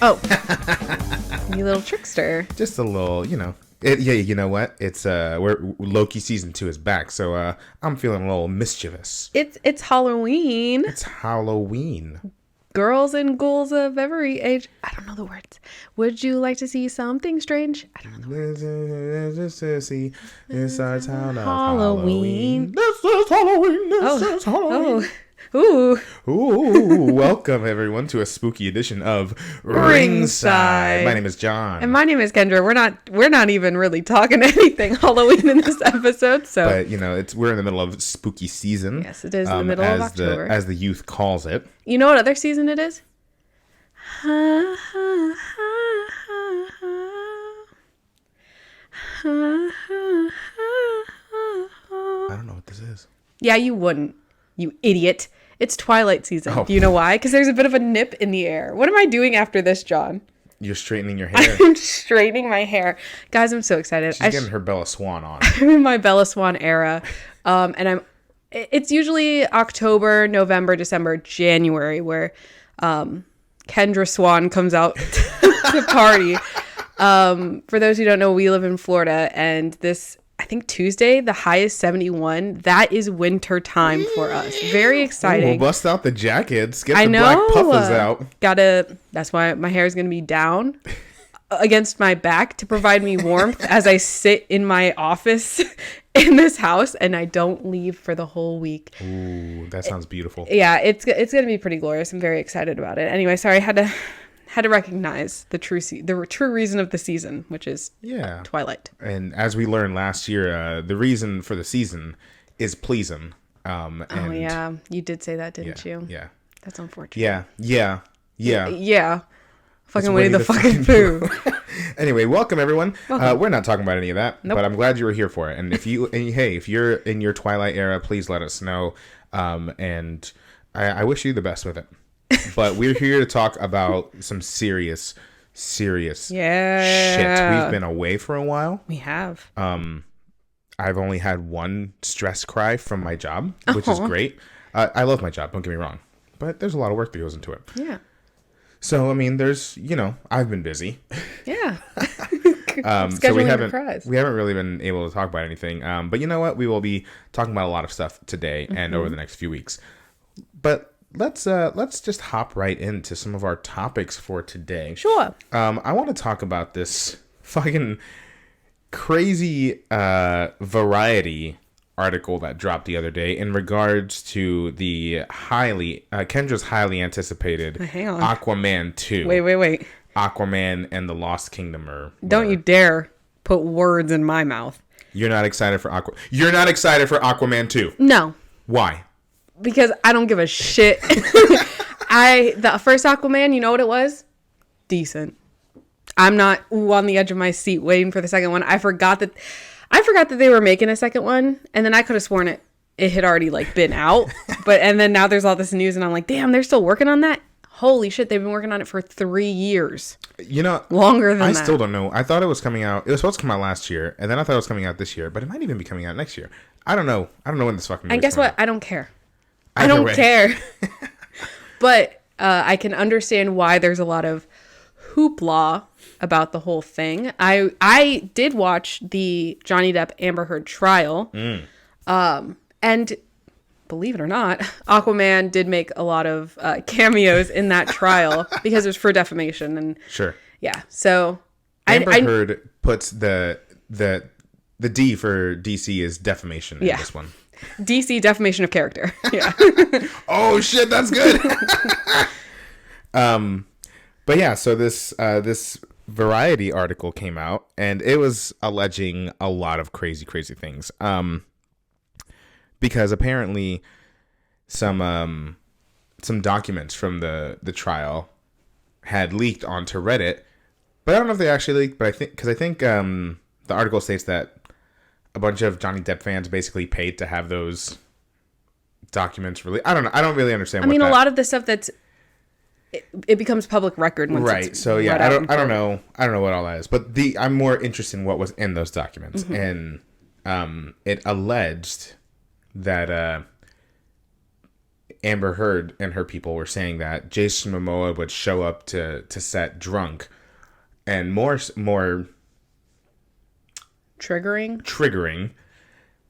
Oh, you little trickster. Just a little, Yeah, you know what? It's Loki season 2 is back, so I'm feeling a little mischievous. It's Halloween. It's Halloween. Girls and ghouls of every age. I don't know the words. Would you like to see something strange? I don't know the words. It's our town of Halloween. This is Halloween. This is Halloween. Ooh. Ooh, welcome everyone to a spooky edition of Ringside. My name is John. And my name is Kendra. We're not even really talking anything Halloween in this episode, so but we're in the middle of spooky season. Yes, it is the middle of October. As the youth calls it. You know what other season it is? I don't know what this is. Yeah, you wouldn't. You idiot. It's Twilight season. Oh. Do you know why? Because there's a bit of a nip in the air. What am I doing after this, John? You're straightening your hair. I'm straightening my hair. Guys, I'm so excited. She's getting her Bella Swan on. I'm in my Bella Swan era. And it's usually October, November, December, January where Kendra Swan comes out to party. For those who don't know, we live in Florida, and I think Tuesday, the high is 71. That is winter time for us. Very exciting. We'll bust out the jackets. Get the black puffers out. That's why my hair is going to be down against my back to provide me warmth as I sit in my office in this house and I don't leave for the whole week. Ooh, that sounds beautiful. Yeah, it's going to be pretty glorious. I'm very excited about it. Anyway, sorry, I had to recognize the true reason of the season, which is Twilight. And as we learned last year, the reason for the season is pleasing. You did say that, didn't you? Yeah. That's unfortunate. Yeah. Fucking Winnie the fucking Pooh. Anyway, welcome everyone. Welcome. We're not talking about any of that, Nope. but I'm glad you were here for it. And if you're in your Twilight era, please let us know. And I wish you the best with it. But we're here to talk about some serious shit. We've been away for a while. We have. I've only had one stress cry from my job, which is great. I love my job, don't get me wrong. But there's a lot of work that goes into it. Yeah. So, I mean, I've been busy. Yeah. So we haven't really been able to talk about anything. But you know what? We will be talking about a lot of stuff today and over the next few weeks. But let's just hop right into some of our topics for today. Sure. I want to talk about this fucking crazy Variety article that dropped the other day in regards to the Kendra's highly anticipated Aquaman 2. Wait. Aquaman and the Lost Kingdom or whatever. Don't you dare put words in my mouth. You're not excited for Aquaman 2? No. Why? Because I don't give a shit. The first Aquaman, you know what it was? Decent. I'm not on the edge of my seat waiting for the second one. I forgot that they were making a second one, and then I could have sworn it had already been out. And then now there's all this news, and I'm like, damn, they're still working on that? Holy shit, they've been working on it for 3 years. Longer than that. I still don't know. I thought it was coming out. It was supposed to come out last year, and then I thought it was coming out this year, but it might even be coming out next year. I don't know. I don't know when this fucking movie's And guess what? out. I don't care. I don't care. But I can understand why there's a lot of hoopla about the whole thing. I did watch the Johnny Depp Amber Heard trial. And believe it or not, Aquaman did make a lot of cameos in that trial because it was for defamation. And sure. Yeah. So Amber Heard puts the D for DC is defamation in this one. DC, defamation of character. Yeah. Oh shit, that's good. But yeah, so this Variety article came out, and it was alleging a lot of crazy things. Because apparently some documents from the trial had leaked onto Reddit, but I don't know if they actually leaked. But I think the article states that a bunch of Johnny Depp fans basically paid to have those documents released. I don't know. I don't really understand. A lot of the stuff it becomes public record once right. So yeah, I don't know what all that is. But I'm more interested in what was in those documents, and it alleged that Amber Heard and her people were saying that Jason Momoa would show up to set drunk, and more triggering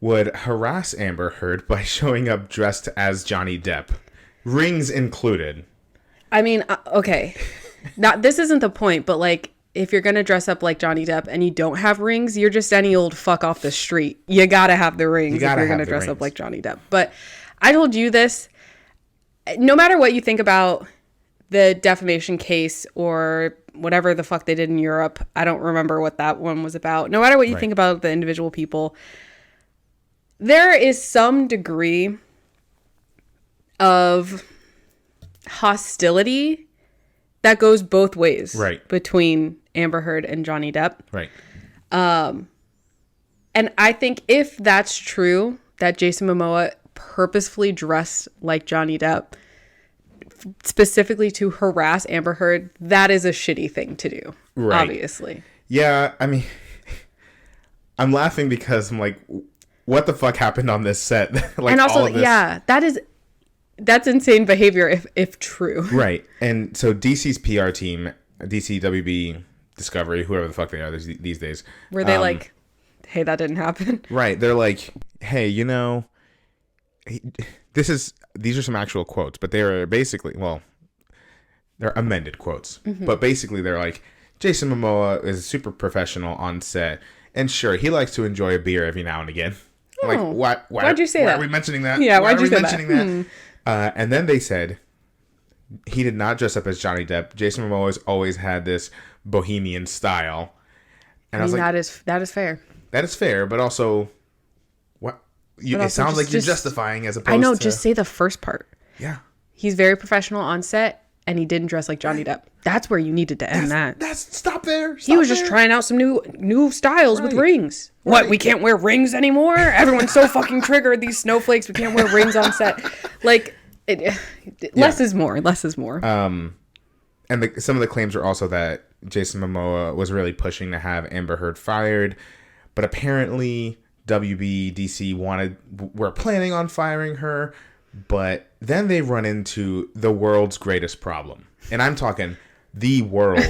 would harass Amber Heard by showing up dressed as Johnny Depp, rings included. I mean, okay, now this isn't the point, but like, if you're gonna dress up like Johnny Depp and you don't have rings, you're just any old fuck off the street. You gotta have the rings if you're gonna dress up like Johnny Depp. But I told you this. No matter what you think about the defamation case or whatever the fuck they did in Europe, I don't remember what that one was about. No matter what you think about the individual people, there is some degree of hostility that goes both ways between Amber Heard and Johnny Depp. Right. And I think if that's true, that Jason Momoa purposefully dressed like Johnny Depp specifically to harass Amber Heard, that is a shitty thing to do, obviously. Yeah, I mean, I'm laughing because I'm like, what the fuck happened on this set? Like, and also, all of this... yeah, that's insane behavior if true. Right. And so DC's PR team, DC WB Discovery, whoever the fuck they are these days. Were they like, hey, that didn't happen? Right. They're like, hey, you know, these are some actual quotes, but they are basically, well, they're amended quotes. Mm-hmm. But basically they're like, Jason Momoa is super professional on set. And sure, he likes to enjoy a beer every now and again. Oh, like, why'd you say that? Why are we mentioning that? Yeah, why'd you say that? And then they said he did not dress up as Johnny Depp. Jason Momoa has always had this bohemian style. And I was like, that is fair. That is fair, but also, what? It sounds like you're justifying as opposed to... I know, just say the first part. Yeah. He's very professional on set, and he didn't dress like Johnny Depp. That's where you needed to end that. Stop there. He was just trying out some new styles with rings. What, we can't wear rings anymore? Everyone's so fucking triggered, these snowflakes, we can't wear rings on set. Like, less is more. Less is more. And some of the claims are also that Jason Momoa was really pushing to have Amber Heard fired, but apparently WBDC were planning on firing her, but then they run into the world's greatest problem. And I'm talking the world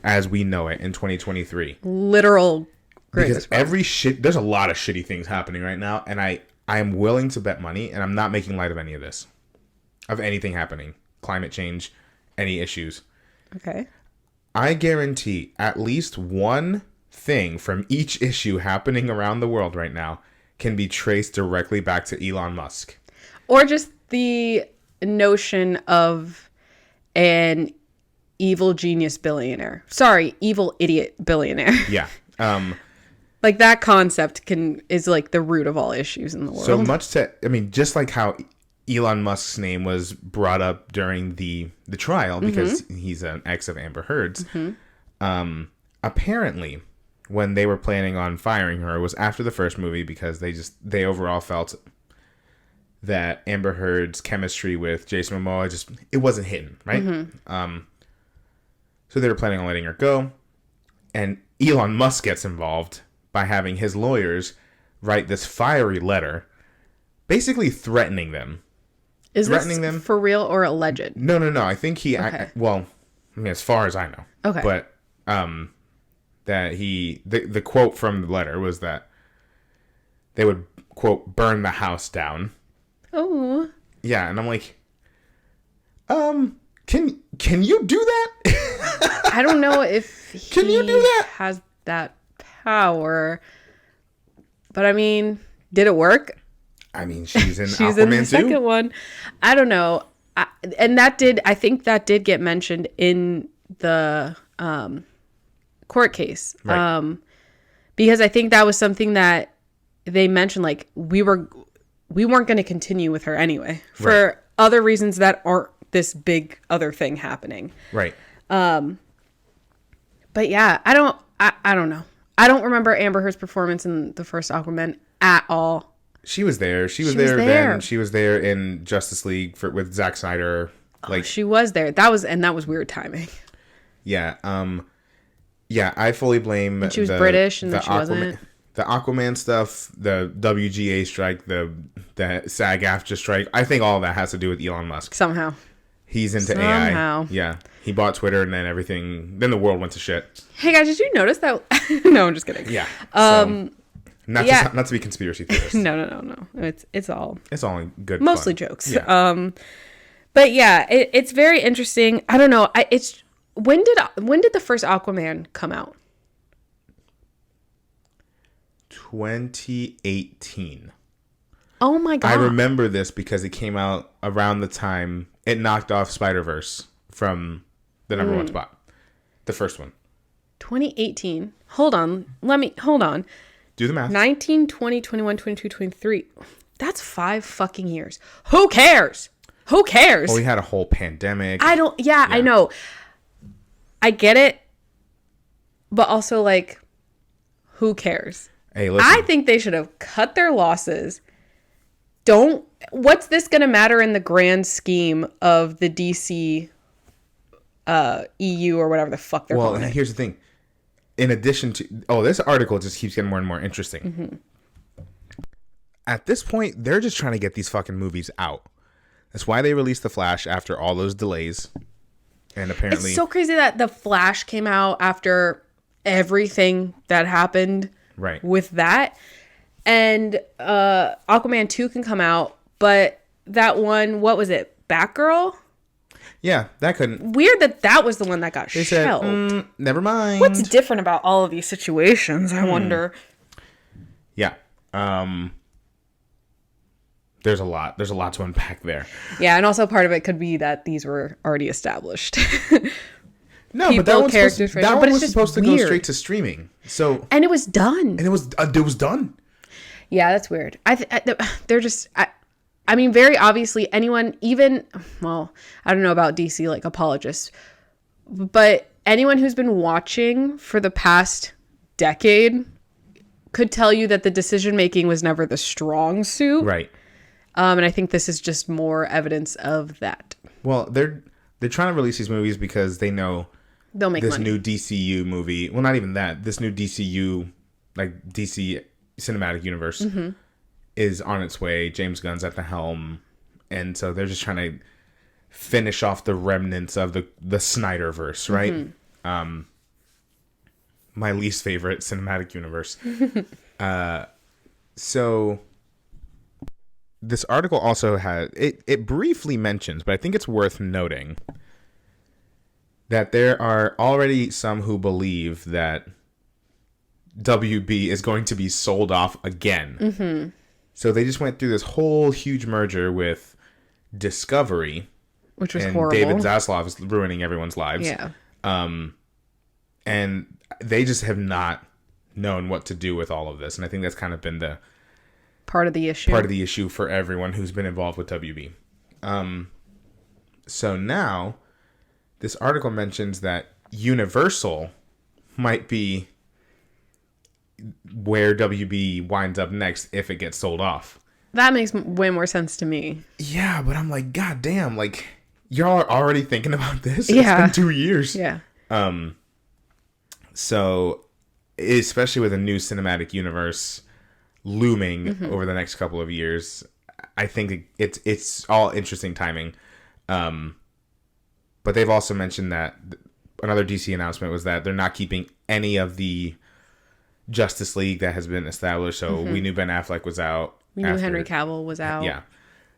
as we know it in 2023. Literal greatest problem. There's a lot of shitty things happening right now, and I am willing to bet money, and I'm not making light of any of this, of anything happening. Climate change, any issues. Okay. I guarantee at least one thing from each issue happening around the world right now can be traced directly back to Elon Musk. Or just the notion of an evil genius billionaire. Sorry, evil idiot billionaire. Yeah. Like that concept is like the root of all issues in the world. So much just like how Elon Musk's name was brought up during the trial because he's an ex of Amber Heard's. Mm-hmm. Apparently, when they were planning on firing her, it was after the first movie because they overall felt that Amber Heard's chemistry with Jason Momoa it wasn't hitting, right? Mm-hmm. So they were planning on letting her go, and Elon Musk gets involved by having his lawyers write this fiery letter, basically threatening them. Is this for real or alleged? No. I think he... Okay. As far as I know. Okay. But that the quote from the letter was that they would, quote, burn the house down. Oh. Yeah, and I'm like, can you do that? I don't know if can you do that? Has that power. But I mean, did it work? I mean, she's in she's Aquaman in the second one. I don't know. I think that did get mentioned in the court case. Right. Because I think that was something that they mentioned, like we weren't going to continue with her anyway for other reasons that aren't this big other thing happening. Right. But yeah, I don't know. I don't remember Amber Heard's performance in the first Aquaman at all. She was there. She was there then. She was there in Justice League with Zack Snyder. She was there. That was weird timing. Yeah. Yeah, I fully blame and she was British and then she Aquaman, wasn't. the Aquaman stuff, the WGA strike, the SAG-AFTRA strike, I think all of that has to do with Elon Musk. Somehow. He's into Somehow. AI. Yeah. He bought Twitter and then everything. Then the world went to shit. Hey guys, did you notice that? No, I'm just kidding. Yeah. So, not to be conspiracy theorists. No. It's all good. Mostly fun. jokes. Yeah. But yeah, it's very interesting. I don't know. When did the first Aquaman come out? 2018. Oh my god. I remember this because it came out around the time it knocked off Spider-Verse from the number one spot. The first one. 2018. Hold on. Do the math. 19, 20, 21, 22, 23. That's 5 fucking years. Who cares? Well, we had a whole pandemic. I know. I get it. But also, like, who cares? Hey, listen. I think they should have cut their losses. What's this going to matter in the grand scheme of the DC EU or whatever the fuck they're calling it? Well, here's the thing. In addition to... this article just keeps getting more and more interesting. Mm-hmm. At this point, they're just trying to get these fucking movies out. That's why they released The Flash after all those delays. And apparently... It's so crazy that The Flash came out after everything that happened with that. And Aquaman 2 can come out, but that one, what was it? Batgirl? Yeah, that couldn't. Weird that was the one that got shelved. Never mind. What's different about all of these situations, I wonder? Yeah. There's a lot to unpack there. Yeah, and also part of it could be that these were already established. No, but that one was supposed to go straight to streaming. And it was done. And it was done. Yeah, that's weird. They're just... I mean, very obviously, anyone, even... Well, I don't know about DC, like, apologists. But anyone who's been watching for the past decade could tell you that the decision-making was never the strong suit. Right. And I think this is just more evidence of that. Well, they're trying to release these movies because they know... They'll make money. New DCU movie... Well, not even that. This new DCU, like, DC... cinematic universe is on its way. James Gunn's at the helm, and so they're just trying to finish off the remnants of the Snyderverse, right? My least favorite cinematic universe. So this article also had it briefly mentions, but I think it's worth noting that there are already some who believe that WB is going to be sold off again. Mm-hmm. So they just went through this whole huge merger with Discovery, which was and horrible. David Zaslav is ruining everyone's lives. Yeah. And they just have not known what to do with all of this, and I think that's kind of been the part of the issue for everyone who's been involved with WB. So now this article mentions that Universal might be where WB winds up next if it gets sold off. That makes way more sense to me. Yeah, but I'm like, God damn, like, y'all are already thinking about this? Yeah. It's been 2 years. Yeah. So, especially with a new cinematic universe looming over the next couple of years, I think it's all interesting timing. But they've also mentioned that another DC announcement was that they're not keeping any of the Justice League that has been established. So we knew Ben Affleck was out. We knew Henry Cavill was out. Yeah.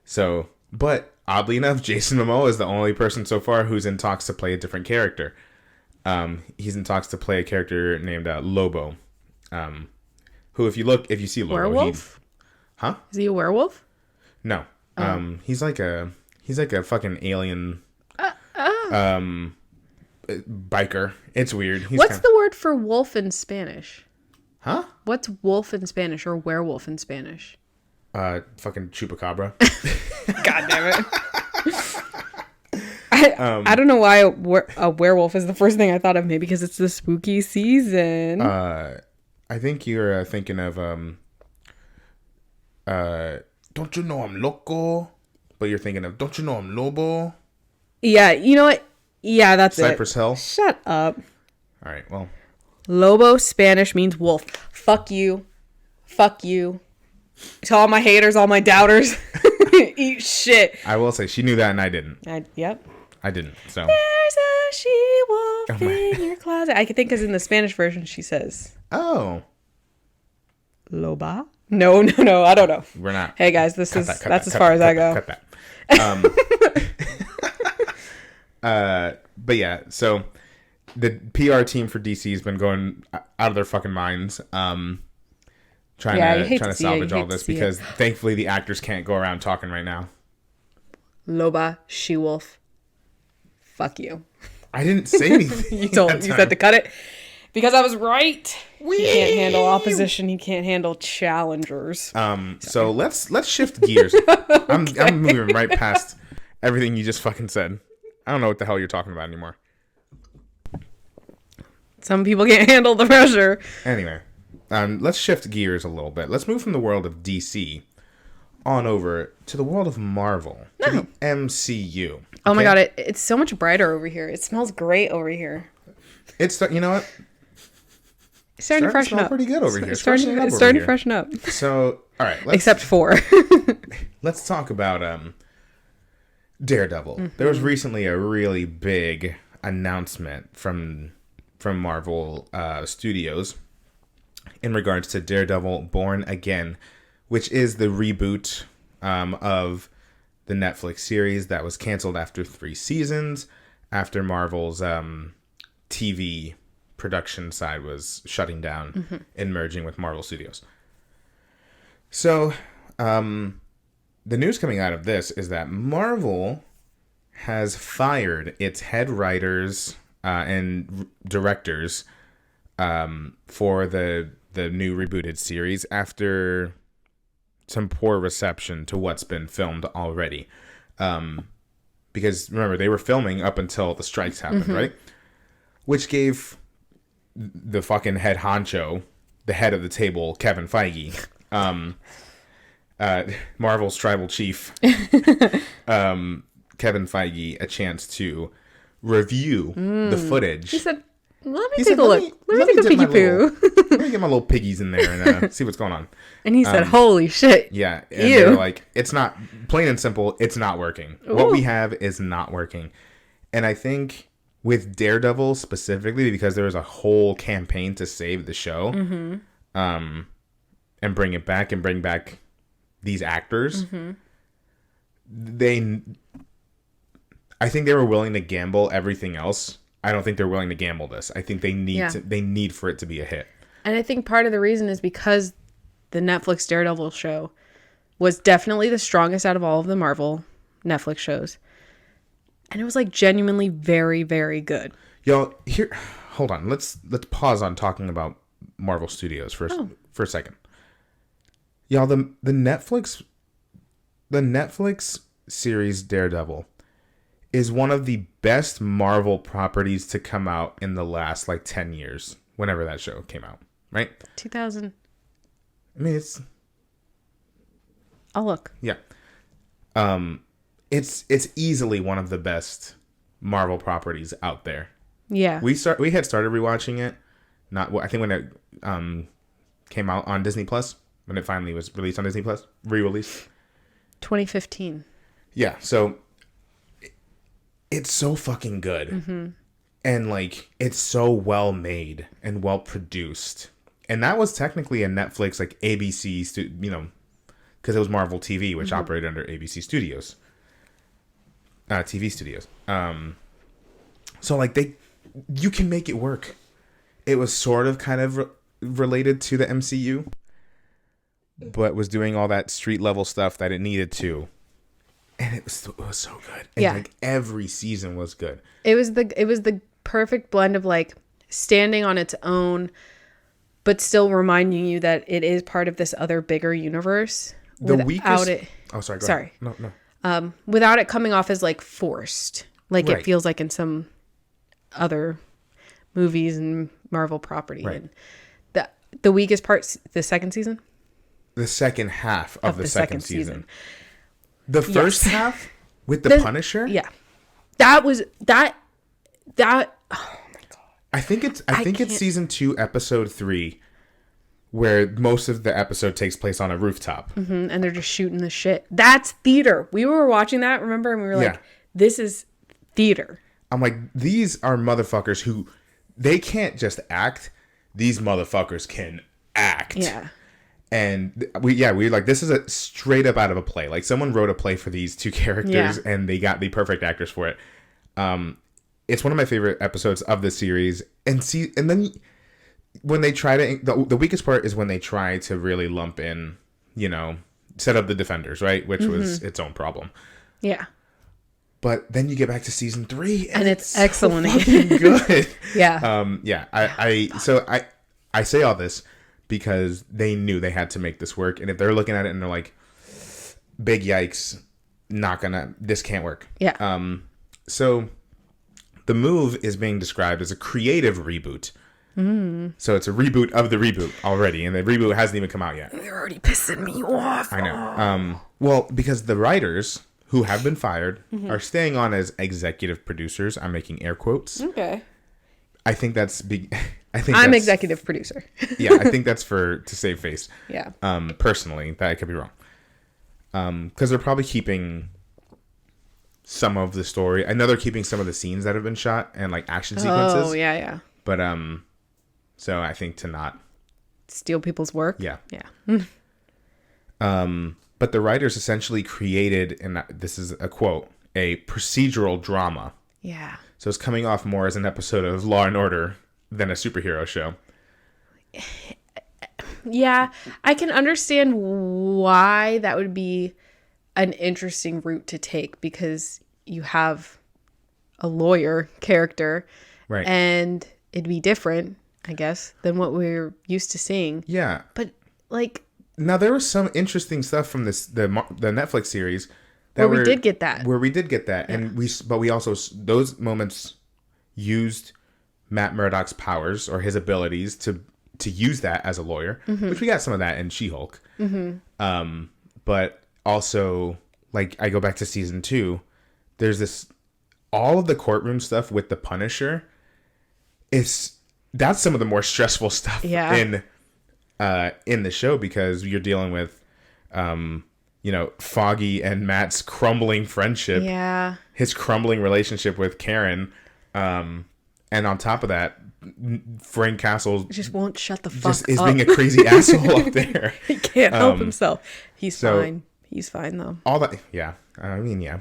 So, but oddly enough, Jason Momoa is the only person so far who's in talks to play a different character. He's in talks to play a character named Lobo. Who, if you see Lobo, werewolf? Is he a werewolf? No. He's like a fucking alien biker. It's weird. What's the word for wolf in Spanish? Huh? What's wolf in Spanish or werewolf in Spanish? Fucking chupacabra. God damn it. I don't know why a werewolf is the first thing I thought of. Maybe because it's the spooky season. I think you're thinking of Don't You Know I'm Loco? But you're thinking of Don't You Know I'm Lobo? Yeah, you know what? Yeah, that's Cypress it. Hill? Shut up. All right, well. Lobo Spanish means wolf. Fuck you. fuck you. To all my haters, all my doubters, eat shit. I will say she knew that and I didn't. Yep. I didn't. So there's a she-wolf in your closet. I think because in the Spanish version she says, oh, Loba? No. I don't know. We're not. Hey guys, that's as far as I go. Cut that. But yeah, so the PR team for DC has been going out of their fucking minds, trying to salvage all this because thankfully the actors can't go around talking right now. Loba, she-wolf, fuck you. I didn't say anything. You said to cut it because I was right. He can't handle opposition. He can't handle challengers. So let's shift gears. I'm moving right past everything you just fucking said. I don't know what the hell you're talking about anymore. Some people can't handle the pressure. Anyway, let's shift gears a little bit. Let's move from the world of DC on over to the world of Marvel, to the MCU. Okay? Oh my god, it's so much brighter over here. It smells great over here. You know what? It's starting to freshen up. Pretty good over here. It's starting to freshen up. So, all right. Except for. Let's talk about Daredevil. There was recently a really big announcement from Marvel Studios in regards to Daredevil Born Again, which is the reboot of the Netflix series that was canceled after 3 seasons, after Marvel's TV production side was shutting down and merging with Marvel Studios. So, the news coming out of this is that Marvel has fired its head writers and directors for the new rebooted series after some poor reception to what's been filmed already. Because remember, they were filming up until the strikes happened, right? Which gave the fucking head honcho, the head of the table, Kevin Feige, Marvel's tribal chief, Kevin Feige, a chance to review the footage. He said, let me take a look. Let me take a piggy poo. Let me get my little piggies in there and see what's going on. And he said, holy shit. Yeah. And they're like, it's not, plain and simple, it's not working. Ooh. What we have is not working. And I think with Daredevil specifically, because there was a whole campaign to save the show and bring it back and bring back these actors, I think they were willing to gamble everything else. I don't think they're willing to gamble this. I think they need for it to be a hit. And I think part of the reason is because the Netflix Daredevil show was definitely the strongest out of all of the Marvel Netflix shows. And it was like genuinely very, very good. Yo, here, hold on. Let's pause on talking about Marvel Studios for a second. Y'all, the Netflix series Daredevil is one of the best Marvel properties to come out in the last like 10 years, whenever that show came out, right? 2000. I mean, it's... I'll look. Yeah. It's easily one of the best Marvel properties out there. Yeah. We had started rewatching it, I think when it came out on Disney Plus, when it finally was released on Disney Plus, re-released. 2015. Yeah, so it's so fucking good. And like it's so well made and well produced. And that was technically a Netflix like ABC because it was Marvel TV, which operated under ABC Studios. TV studios. So like you can make it work. It was sort of kind of related to the MCU, but was doing all that street level stuff that it needed to. And it was so good. And like every season was good. It was the perfect blend of like standing on its own, but still reminding you that it is part of this other bigger universe. Oh, sorry. Go ahead. No. Without it coming off as like forced, like it feels like in some other movies and Marvel property. Right. And the weakest part, the second season. The second half of the second season. The first half with the Punisher. Yeah, that was that. Oh my god! I think it's season 2, episode 3, where most of the episode takes place on a rooftop. Mm-hmm. And they're just shooting the shit. That's theater. We were watching that, remember? And we were like, this is theater. I'm like, these are motherfuckers who, they can't just act. These motherfuckers can act. Yeah. And we like, this is a straight up out of a play. Like, someone wrote a play for these two characters and they got the perfect actors for it. It's one of my favorite episodes of the series. And then when they try to, the weakest part is when they try to really lump in, set up the Defenders, right? Which was its own problem. Yeah. But then you get back to season 3 and it's excellent. So fucking good. Yeah. I say all this because they knew they had to make this work. And if they're looking at it and they're like, big yikes, this can't work. Yeah. So the move is being described as a creative reboot. So it's a reboot of the reboot already. And the reboot hasn't even come out yet. They're already pissing me off. I know. Well, because the writers who have been fired are staying on as executive producers. I'm making air quotes. Okay. I think that's big. I'm executive producer. Yeah, I think that's to save face. Yeah. Personally, that I could be wrong. Because they're probably keeping some of the story. I know they're keeping some of the scenes that have been shot and like action sequences. Oh yeah. But so I think to not steal people's work. Yeah. Yeah. But the writers essentially created, and this is a quote, a procedural drama. Yeah. So it's coming off more as an episode of Law and Order than a superhero show. Yeah, I can understand why that would be an interesting route to take, because you have a lawyer character. Right. And it'd be different, I guess, than what we're used to seeing. Yeah. But like, now there was some interesting stuff from the Netflix series where we did get that. Yeah. And we also, those moments used Matt Murdock's powers or his abilities to use that as a lawyer, which we got some of that in She-Hulk. But also, like, I go back to season 2, there's all of the courtroom stuff with the Punisher. That's some of the more stressful stuff in the show, because you're dealing with, Foggy and Matt's crumbling friendship. Yeah. His crumbling relationship with Karen. And on top of that, Frank Castle just won't shut the fuck up. Is being a crazy asshole up there. He can't help himself. He's fine. He's fine though. All that, yeah. I mean, yeah.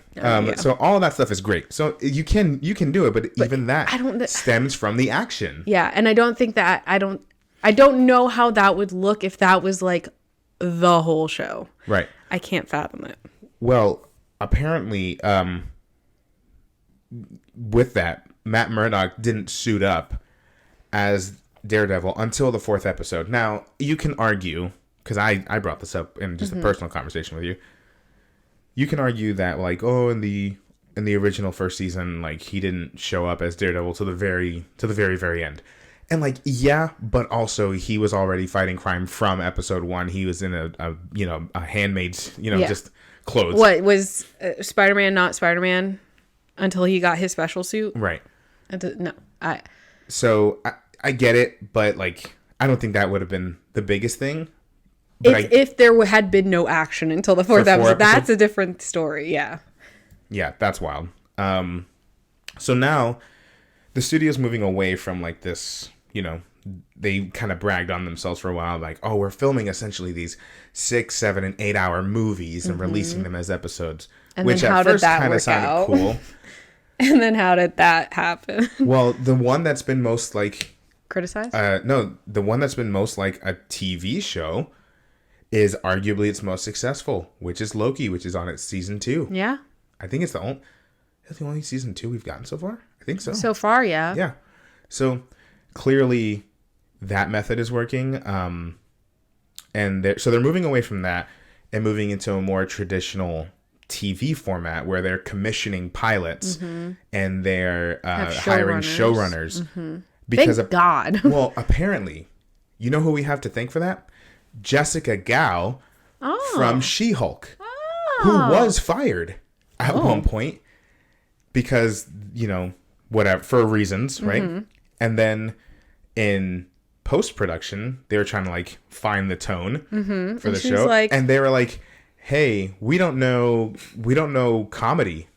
So all of that stuff is great. So you can do it, but even that stems from the action. Yeah, and I don't think that I don't know how that would look if that was like the whole show. Right. I can't fathom it. Well, apparently, with that, Matt Murdock didn't suit up as Daredevil until the 4th episode. Now, you can argue, because I brought this up in just a personal conversation with you. You can argue that, like, in the original first season, like, he didn't show up as Daredevil to the very very end. And like, yeah, but also he was already fighting crime from episode 1. He was in a handmaid's, just clothes. What was Spider-Man not Spider-Man until he got his special suit? Right. So I get it, but like, I don't think that would have been the biggest thing. If there had been no action until the 4th episode, that's a different story. Yeah. Yeah, that's wild. So now the studio's moving away from like this, they kind of bragged on themselves for a while, like, oh, we're filming essentially these 6, 7, and 8 hour movies and releasing them as episodes, and which at first kind of sounded cool. And then how did that happen? Well, the one that's been most like criticized? No, the one that's been most like a TV show is arguably its most successful, which is Loki, which is on its season 2. Yeah. I think it's the only season 2 we've gotten so far. I think so. So far, yeah. Yeah. So clearly that method is working. And they're moving away from that and moving into a more traditional TV format where they're commissioning pilots and they're hiring showrunners. Because Thank God. Well, apparently, you know who we have to thank for that? Jessica Gao from She-Hulk, who was fired at one point because, whatever, for reasons, right? And then in post-production, they were trying to like find the tone for the she's show, like- and they were like, "Hey, we don't know comedy,"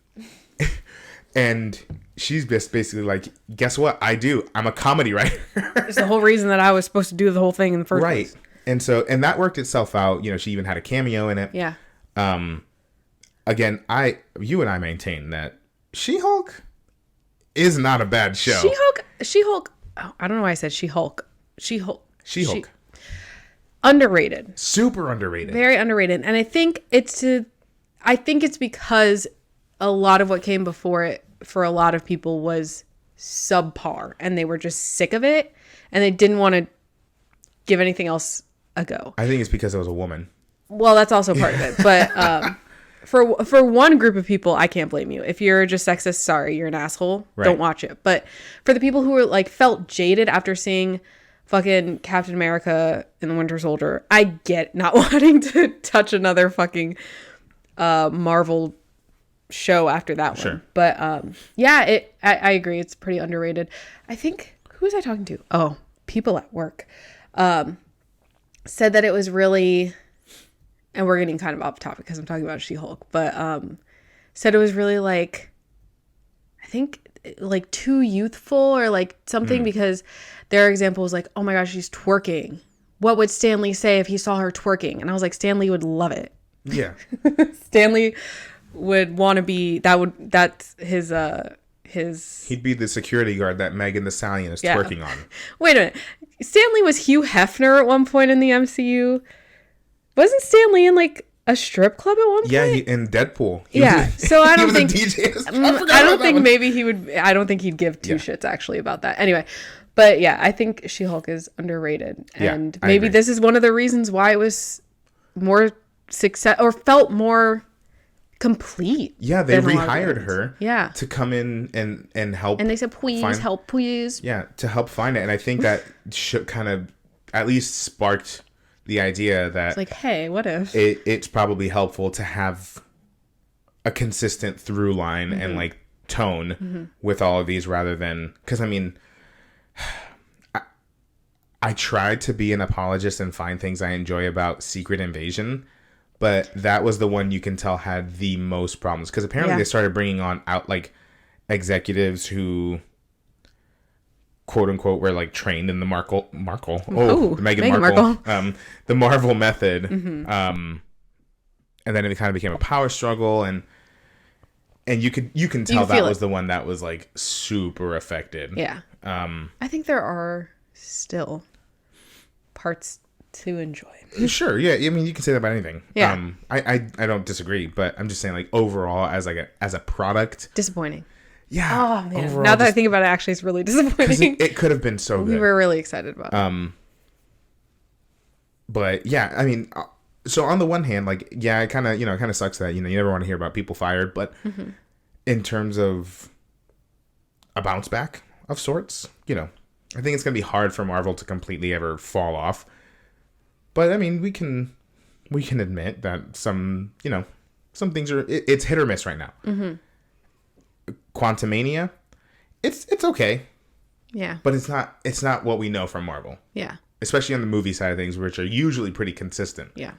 and she's just basically like, "Guess what? I do. I'm a comedy writer." It's the whole reason that I was supposed to do the whole thing in the first place. And that worked itself out. You know, she even had a cameo in it. Yeah. Again, you and I maintain that She-Hulk is not a bad show. She-Hulk. Oh, I don't know why I said She-Hulk. She-Hulk. Underrated. Super underrated. Very underrated. And I think it's because a lot of what came before it for a lot of people was subpar, and they were just sick of it, and they didn't want to give anything else a go. I think it's because it was a woman. Well, that's also part of it. But for one group of people, I can't blame you. If you're just sexist, sorry, you're an asshole. Right. Don't watch it. But for the people who were like felt jaded after seeing fucking Captain America and the Winter Soldier, I get not wanting to touch another fucking Marvel show after that Sure. one. But I agree. It's pretty underrated. I think, who was I talking to? Oh, people at work said that it was really, and we're getting kind of off topic because I'm talking about She-Hulk, but said it was really like, I think like too youthful or like something, because their example was like, oh my gosh, she's twerking. What would Stan Lee say if he saw her twerking? And I was like, Stan Lee would love it. Yeah. Stan Lee would want to be, that's his He'd be the security guard that Megan Thee Stallion is twerking on. Wait a minute. Stan Lee was Hugh Hefner at one point in the MCU. Wasn't Stan Lee in like a strip club at one point? Yeah, in Deadpool. So I don't think DJ. I don't think he'd give two shits actually about that. Anyway, but yeah, I think She-Hulk is underrated, and maybe this is one of the reasons why it was more success or felt more complete. Yeah, they rehired her. Yeah. To come in and help. And they said, please help, please. Yeah, to help find it. And I think that should kind of at least sparked the idea that it's like, hey, what if it's probably helpful to have a consistent through line and like tone with all of these, rather than, because I mean, I tried to be an apologist and find things I enjoy about Secret Invasion, but that was the one you can tell had the most problems, because apparently they started bringing out like executives who, quote unquote, were like trained in the Meghan Markle, the Marvel method, and then it kind of became a power struggle, and you can tell that was the one that was like super affected. Yeah. I think there are still parts to enjoy. Sure, yeah. I mean, you can say that about anything. Yeah. I don't disagree, but I'm just saying, like, overall, as a product, disappointing. Yeah. Oh man. Overall, now that I think about it, actually, it's really disappointing. It could have been so good. We were really excited about it. But yeah, I mean, so on the one hand, like, yeah, it kind of sucks that, you never want to hear about people fired, but in terms of a bounce back of sorts, I think it's gonna be hard for Marvel to completely ever fall off. But I mean, we can admit that some things are, it's hit or miss right now. Quantumania, it's okay. Yeah. But it's not what we know from Marvel. Yeah. Especially on the movie side of things, which are usually pretty consistent. Yeah.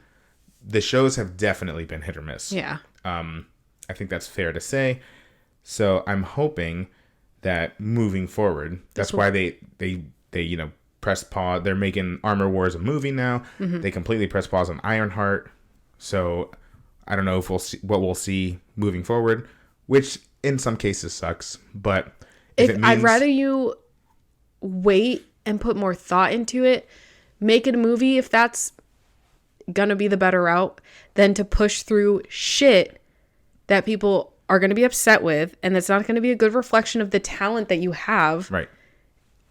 The shows have definitely been hit or miss. Yeah. I think that's fair to say. So I'm hoping that moving forward, that's why they press pause. They're making Armor Wars a movie now. They completely press pause on Ironheart. So I don't know if we'll see moving forward, which in some cases sucks. But if it means, I'd rather you wait and put more thought into it, make it a movie if that's gonna be the better route, than to push through shit that people are gonna be upset with, and that's not gonna be a good reflection of the talent that you have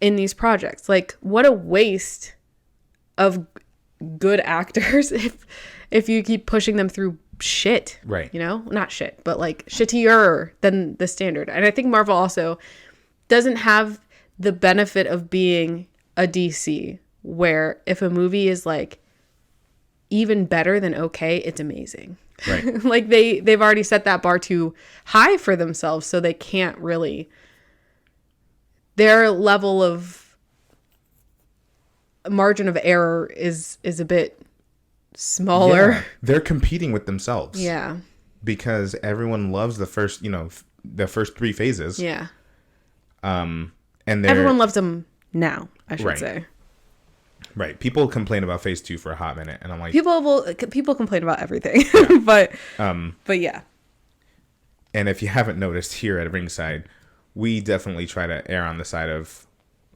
in these projects. Like, what a waste of good actors if you keep pushing them through shit. Right. Not shit, but like shittier than the standard. And I think Marvel also doesn't have the benefit of being a DC, where if a movie is like even better than okay, it's amazing. Right. Like they've already set that bar too high for themselves, so they can't really, their level of margin of error is a bit smaller. Yeah, they're competing with themselves. Yeah. Because everyone loves the first, the first 3 phases. Yeah. And everyone loves them now, I should say. Right. People complain about phase 2 for a hot minute, and I'm like, people complain about everything. Yeah. but yeah. And if you haven't noticed, here at Ringside, we definitely try to err on the side of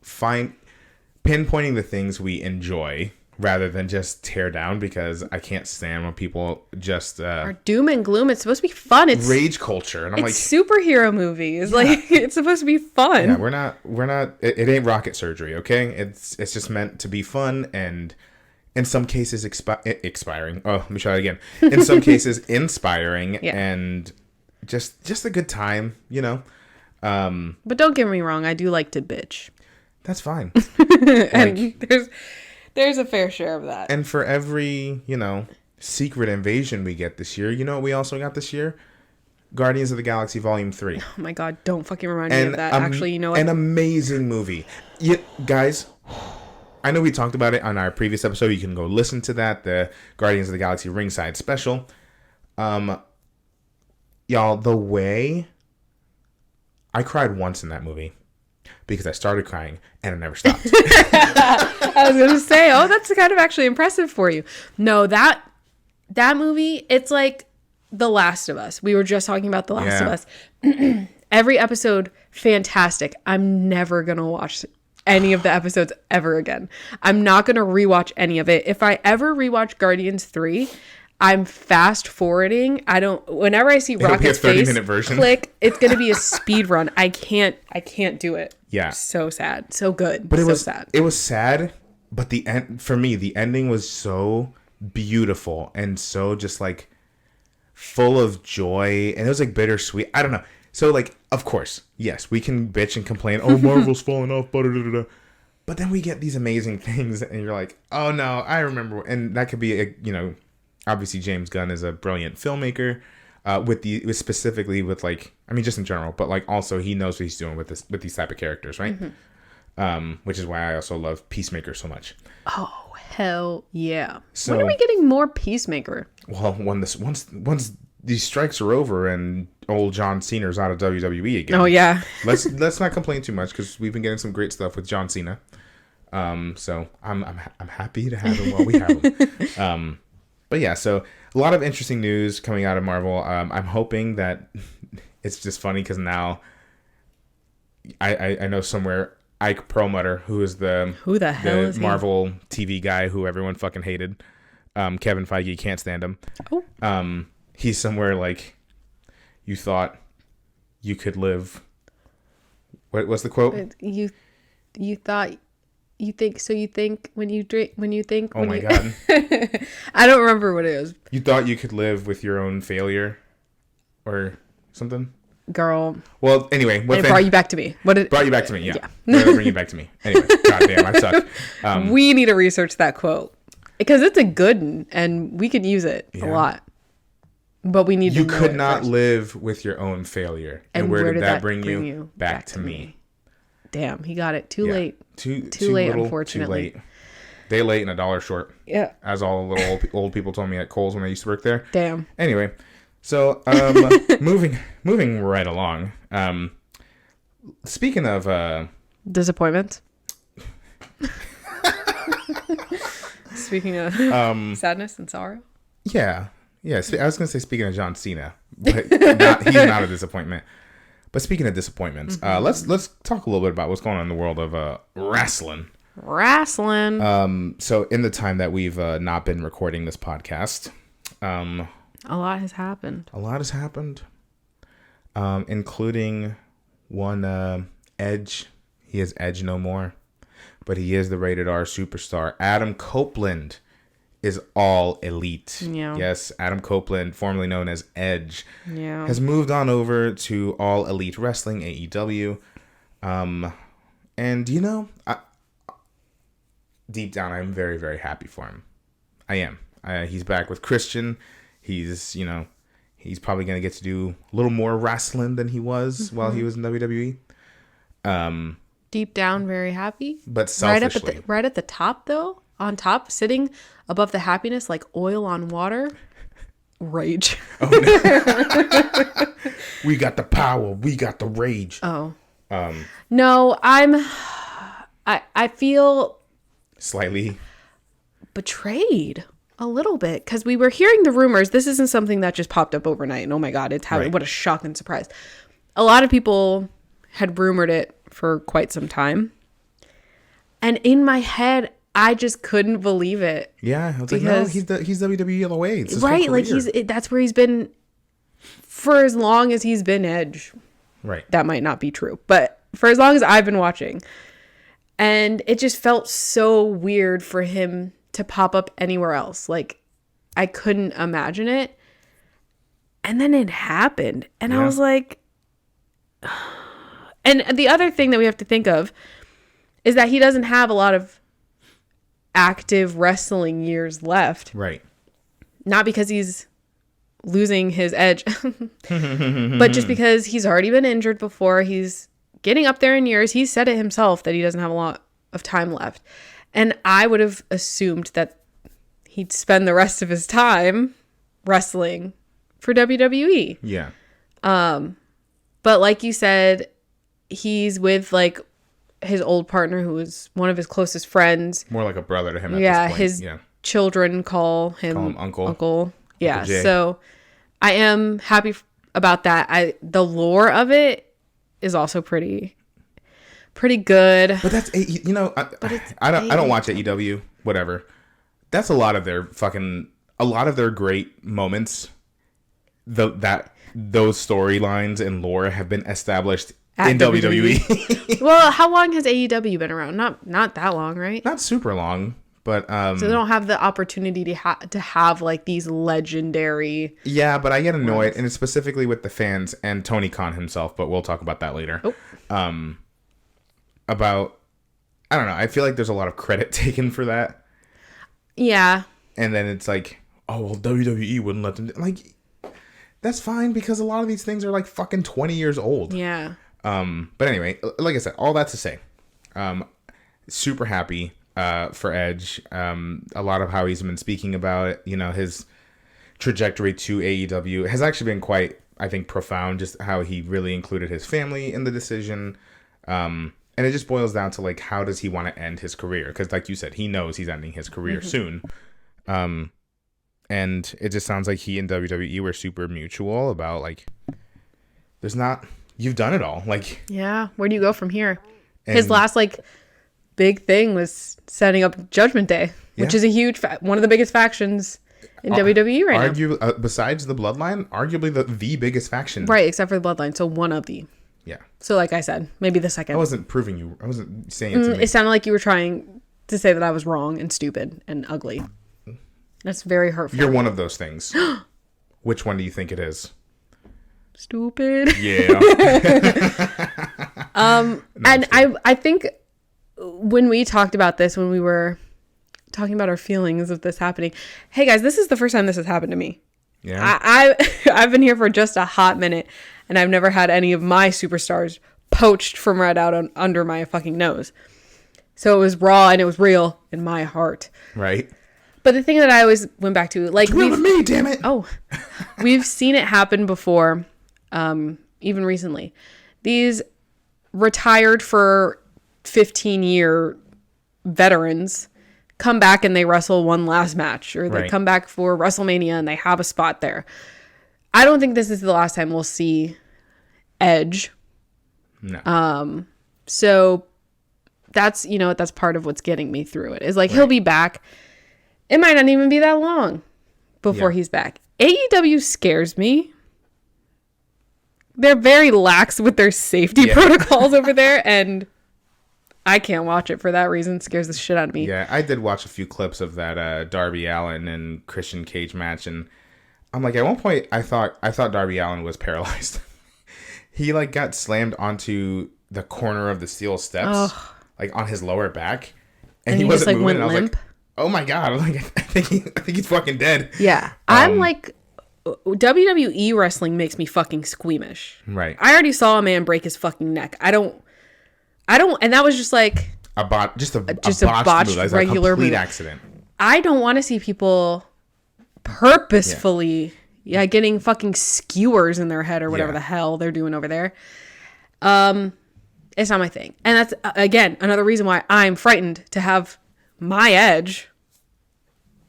pinpointing the things we enjoy rather than just tear down, because I can't stand when people just are doom and gloom. It's supposed to be fun. It's rage culture, and I'm like, superhero movies. Yeah. Like, it's supposed to be fun. Yeah, we're not. It ain't rocket surgery, okay? It's just meant to be fun, and in some cases expiring. Oh, let me try it again. In some cases, inspiring, yeah. And just a good time, But don't get me wrong, I do like to bitch. That's fine. And there's a fair share of that. And for every, secret invasion we get this year, what we also got this year? Guardians of the Galaxy Volume 3. Oh my god, don't fucking remind me of that. Actually, you know what? An amazing movie. Guys, I know we talked about it on our previous episode. You can go listen to that, the Guardians of the Galaxy Ringside special. Y'all, the way I cried once in that movie because I started crying and I never stopped. I was gonna say, that's kind of actually impressive for you. No, that movie, it's like The Last of Us. We were just talking about The Last of Us. Every episode, fantastic. I'm never gonna watch any of the episodes ever again. I'm not gonna rewatch any of it. If I ever rewatch Guardians 3, I'm fast forwarding. Whenever I see Rocket's face, click, it's gonna be a speed run. I can't do it. Yeah. So sad. So good. But sad. It was sad, but the end, for me, the ending was so beautiful and so just like full of joy, and it was like bittersweet. I don't know. So like, of course, yes, we can bitch and complain, Marvel's falling off, but then we get these amazing things and you're like, oh no, I remember. And that could be obviously James Gunn is a brilliant filmmaker, specifically with like, I mean, just in general, but like also he knows what he's doing with these type of characters, right? Mm-hmm. Which is why I also love Peacemaker so much. Oh hell yeah! So, when are we getting more Peacemaker? Well, once these strikes are over and old John Cena's out of WWE again. Oh yeah. let's not complain too much, because we've been getting some great stuff with John Cena. So I'm happy to have him while we have him. But yeah, so a lot of interesting news coming out of Marvel. I'm hoping that it's just funny because now I know somewhere Ike Perlmutter, who is the Marvel TV guy who everyone fucking hated. Kevin Feige, can't stand him. Oh. He's somewhere like, you thought you could live. What's the quote? You thought. You think when you think. Oh my god! I don't remember what it is. You thought you could live with your own failure, or something. Girl. Well, anyway, it brought you back to me. Brought you back to me? Yeah. Bring you back to me. Anyway, goddamn, I suck. We need to research that quote because it's a good one and we could use it a lot. But we need. You could not live with your own failure, and where did that bring you? Back to me. Damn, he got it too late. Too late, little, unfortunately. Too late. Day late and $1 short. Yeah. As all the little old people told me at Kohl's when I used to work there. Damn. Anyway, so moving right along. Speaking of disappointment. Speaking of sadness and sorrow. Yeah. I was gonna say speaking of John Cena, but he's not a disappointment. But speaking of disappointments, let's talk a little bit about what's going on in the world of wrestling. So in the time that we've not been recording this podcast, a lot has happened. Including one Edge. He is Edge no more, but he is the rated R superstar. Adam Copeland is All Elite. Yeah. Yes, Adam Copeland, formerly known as Edge, has moved on over to All Elite Wrestling, AEW. And deep down, I'm very, very happy for him. I am. He's back with Christian. He's probably going to get to do a little more wrestling than he was while he was in WWE. Deep down, very happy. But selfishly. Right at the top, though, on top, sitting above the happiness like oil on water. Rage. Oh, no. We got the power. We got the rage. Oh. No, I feel slightly betrayed a little bit because we were hearing the rumors. This isn't something that just popped up overnight. And oh my God, what a shock and surprise. A lot of people had rumored it for quite some time. And in my head, I just couldn't believe it. Yeah, I was like, no, he's WWE all the way. It's his right, whole like that's where he's been for as long as he's been Edge. Right. That might not be true, but for as long as I've been watching. And it just felt so weird for him to pop up anywhere else. Like, I couldn't imagine it. And then it happened. And I was like... And the other thing that we have to think of is that he doesn't have a lot of active wrestling years left. Right. Not because he's losing his edge, but just because he's already been injured before. He's getting up there in years. He said it himself that he doesn't have a lot of time left. And I would have assumed that he'd spend the rest of his time wrestling for WWE. Yeah. But like you said, he's with like his old partner who was one of his closest friends. More like a brother to him at this point. His children call him Uncle. Yeah, Uncle Jay. So I am happy about that. The lore of it is also pretty good. But that's I don't watch AEW, whatever. That's a lot of their great moments. Those storylines and lore have been established in WWE. Well, how long has AEW been around? Not that long, right? Not super long, but so they don't have the opportunity to have like these legendary. Yeah, but I get annoyed, and it's specifically with the fans and Tony Khan himself. But we'll talk about that later. Oh. About I don't know. I feel like there's a lot of credit taken for that. Yeah. And then it's like, oh well, WWE wouldn't let them. Like, that's fine because a lot of these things are like fucking 20 years old. Yeah. But anyway, like I said, all that to say, super happy for Edge. A lot of how he's been speaking about it, his trajectory to AEW has actually been quite, I think, profound. Just how he really included his family in the decision. And it just boils down to like, how does he want to end his career? Because like you said, he knows he's ending his career soon. And it just sounds like he and WWE were super mutual about like, you've done it all. Like, yeah, where do you go from here? His last like big thing was setting up Judgment Day, which is a huge one of the biggest factions in WWE right now. Besides the Bloodline, arguably the biggest faction. Right, except for the Bloodline. So one of the. Yeah. So like I said, maybe the second. I wasn't saying it to me. It sounded like you were trying to say that I was wrong and stupid and ugly. That's very hurtful. You're one of those things. Which one do you think it is? Stupid. Yeah. And I think when we talked about this, when we were talking about our feelings of this happening, hey guys, this is the first time this has happened to me. Yeah. I've been here for just a hot minute, and I've never had any of my superstars poached from right out under my fucking nose. So it was raw and it was real in my heart. Right. But the thing that I always went back to, like, me, damn it. Oh, we've seen it happen before, even recently. These retired for 15-year veterans come back and they wrestle one last match, or they come back for WrestleMania and they have a spot there. I don't think this is the last time we'll see Edge. No. So that's part of what's getting me through it. Is like, he'll be back. It might not even be that long before he's back. AEW scares me. They're very lax with their safety protocols over there, and I can't watch it for that reason. It scares the shit out of me. Yeah, I did watch a few clips of that Darby Allin and Christian Cage match, and I'm like, at one point, I thought Darby Allin was paralyzed. He like got slammed onto the corner of the steel steps, like on his lower back, and he wasn't just, moving. And I was limp. like, oh my god! I'm like, I think he's fucking dead. Yeah, I'm like, WWE wrestling makes me fucking squeamish. Right. I already saw a man break his fucking neck. I I don't, and that was just like a botched a botched move. Like regular a complete move. accident. I don't want to see people purposefully, getting fucking skewers in their head or whatever the hell they're doing over there. It's not my thing. And that's, again, another reason why I'm frightened to have my Edge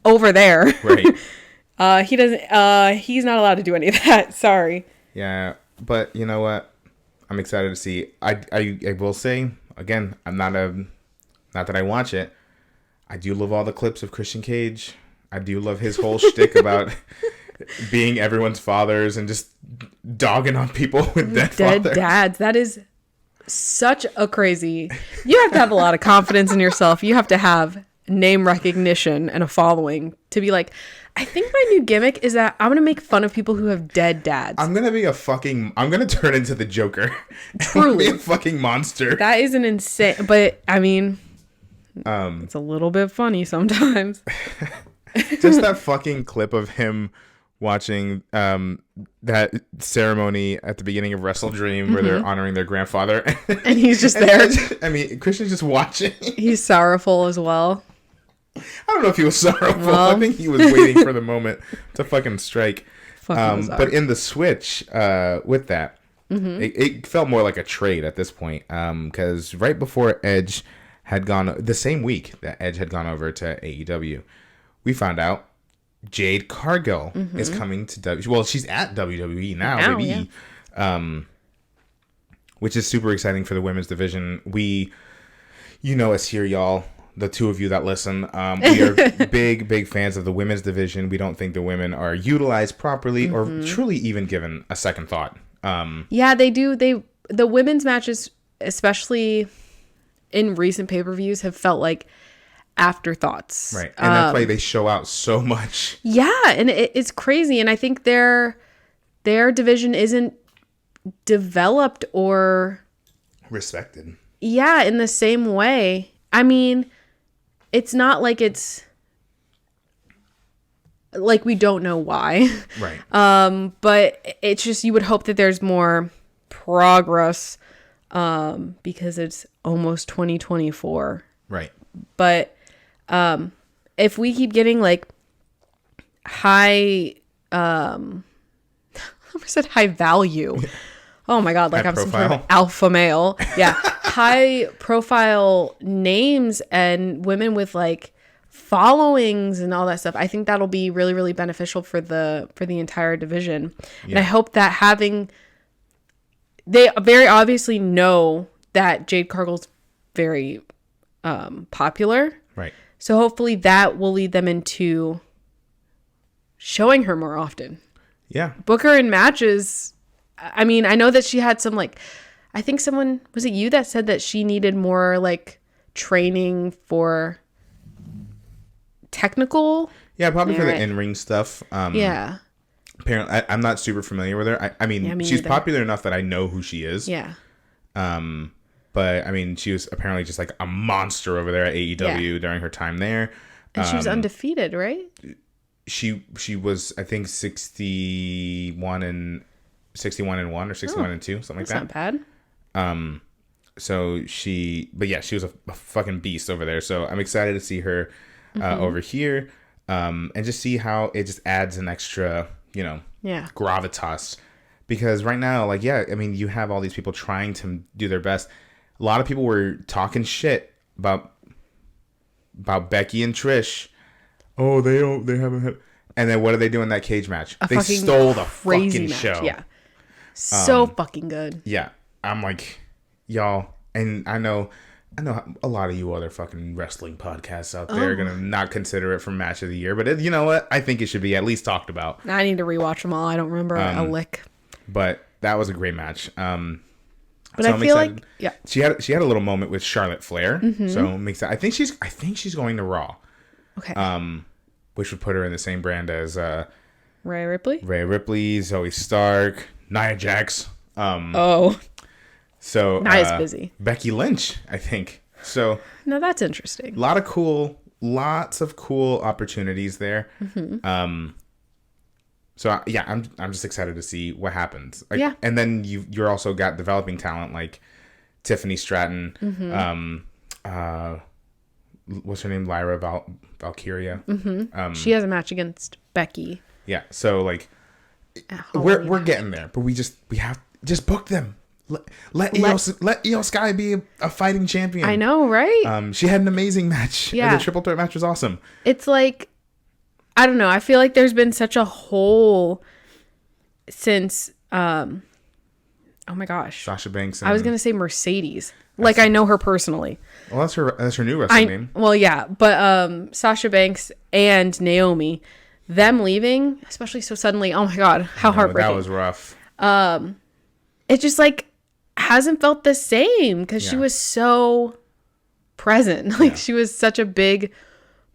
over there. Right. He's not allowed to do any of that. Sorry. Yeah. But you know what? I'm excited to see. I will say, again, not that I watch it. I do love all the clips of Christian Cage. I do love his whole shtick about being everyone's fathers and just dogging on people with dead fathers. Dads. That is such a crazy. You have to have a lot of confidence in yourself. You have to have name recognition and a following to be like, I think my new gimmick is that I'm going to make fun of people who have dead dads. I'm going to turn into the Joker. Truly. Be a fucking monster. That is an insane, but I mean, it's a little bit funny sometimes. Just that fucking clip of him watching that ceremony at the beginning of Wrestle Dream where they're honoring their grandfather. And he's just there. I mean, Christian's just watching. He's sorrowful as well. I don't know if he was sorrowful. Well, I think he was waiting for the moment to fucking strike. But in the switch with that, it felt more like a trade at this point. Because right before Edge had gone, the same week that Edge had gone over to AEW, we found out Jade Cargill is coming to well, she's at WWE now, baby. Yeah. Which is super exciting for the women's division. Us here, y'all. The two of you that listen, we are big fans of the women's division. We don't think the women are utilized properly or truly even given a second thought. Yeah, they do. The women's matches, especially in recent pay-per-views, have felt like afterthoughts. Right. And that's why they show out so much. Yeah, and it's crazy. And I think their division isn't developed or respected. Yeah, in the same way. I mean, it's not like it's like we don't know why. Right. But it's just you would hope that there's more progress because it's almost 2024. Right. But if we keep getting like high I said high value. Oh my God, like I'm some sort of alpha male. Yeah. High profile names and women with like followings and all that stuff. I think that'll be really, really beneficial for the entire division. Yeah. And I hope that they very obviously know that Jade Cargill's very popular. Right. So hopefully that will lead them into showing her more often. Yeah. Book her in matches. I mean, I know that she had some like, I think someone, was it you that said that she needed more like training for technical? Yeah, probably for the in-ring stuff. Yeah. Apparently, I'm not super familiar with her. I mean, she's popular enough that I know who she is. Yeah. But I mean, she was apparently just like a monster over there at AEW during her time there. And she was undefeated, right? She was, I think, 61 and 1 or 61 and 2, something like that. That's not bad. So she was a fucking beast over there. So I'm excited to see her over here, and just see how it just adds an extra, gravitas. Because right now, like, I mean, you have all these people trying to do their best. A lot of people were talking shit about Becky and Trish. Oh, they haven't had. And then what do they do in that cage match? They stole the fucking show. Yeah. So fucking good. Yeah. I'm like, y'all, and I know a lot of you other fucking wrestling podcasts out there are going to not consider it for match of the year, but you know what? I think it should be at least talked about. I need to rewatch them all. I don't remember a lick. But that was a great match. But so I feel like she had a little moment with Charlotte Flair. So it makes that, I think she's going to Raw. Okay. Which would put her in the same brand as Rhea Ripley, Zoe Stark, Nia Jax. So Nia's busy. Becky Lynch, I think. So no, that's interesting. Lots of cool opportunities there. So I'm just excited to see what happens. And then you're also got developing talent like Tiffany Stratton, what's her name? Lyra Valkyria. She has a match against Becky. Yeah. So like, we're getting there, but we have just book them. Let Io Sky be a fighting champion. I know, right? She had an amazing match. Yeah. The triple threat match was awesome. It's like, I don't know. I feel like there's been such a hole since, oh my gosh. Sasha Banks. I was going to say Mercedes. Like, I know her personally. Well, that's her new wrestling name. Well, yeah. But Sasha Banks and Naomi, them leaving, especially so suddenly. Oh my God. How heartbreaking. That was rough. It just like hasn't felt the same because she was so present. Like she was such a big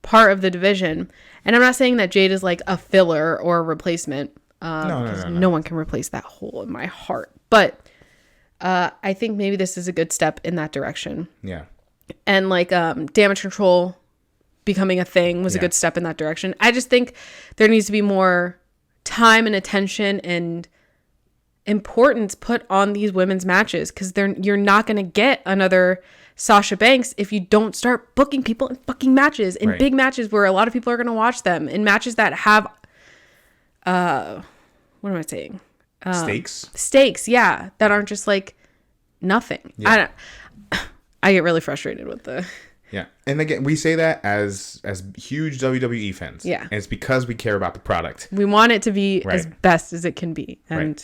part of the division. And I'm not saying that Jade is like a filler or a replacement. No one can replace that hole in my heart. But I think maybe this is a good step in that direction. Yeah. And like damage control becoming a thing was a good step in that direction. I just think there needs to be more time and attention and importance put on these women's matches because you're not going to get another Sasha Banks if you don't start booking people in fucking matches, in big matches where a lot of people are going to watch them, in matches that have what am I saying? Stakes, yeah, that aren't just like nothing. I get really frustrated with the and again, we say that as huge WWE fans. Yeah. And it's because we care about the product. We want it to be as best as it can be. And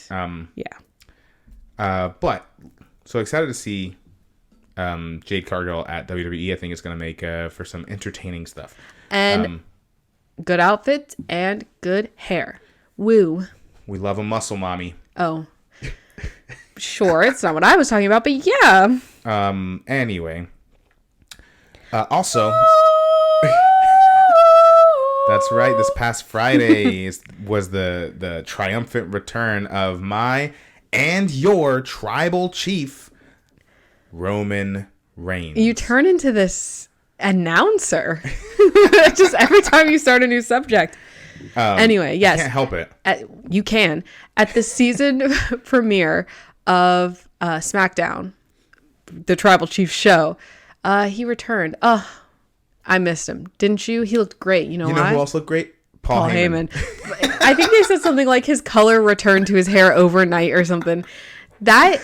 but so excited to see Jade Cargill at WWE. I think it's going to make for some entertaining stuff. And good outfits and good hair. Woo. We love a muscle mommy. Oh. Sure, it's not what I was talking about, but yeah. Anyway. Also, that's right. This past Friday was the triumphant return of my and your tribal chief, Roman Reigns. You turn into this announcer just every time you start a new subject. Anyway, yes. You can't help it. You can. At the season premiere of SmackDown, the Tribal Chief show, he returned. I missed him. Didn't you? He looked great. You know why? Who else looked great? Paul Heyman. I think they said something like his color returned to his hair overnight or something. That,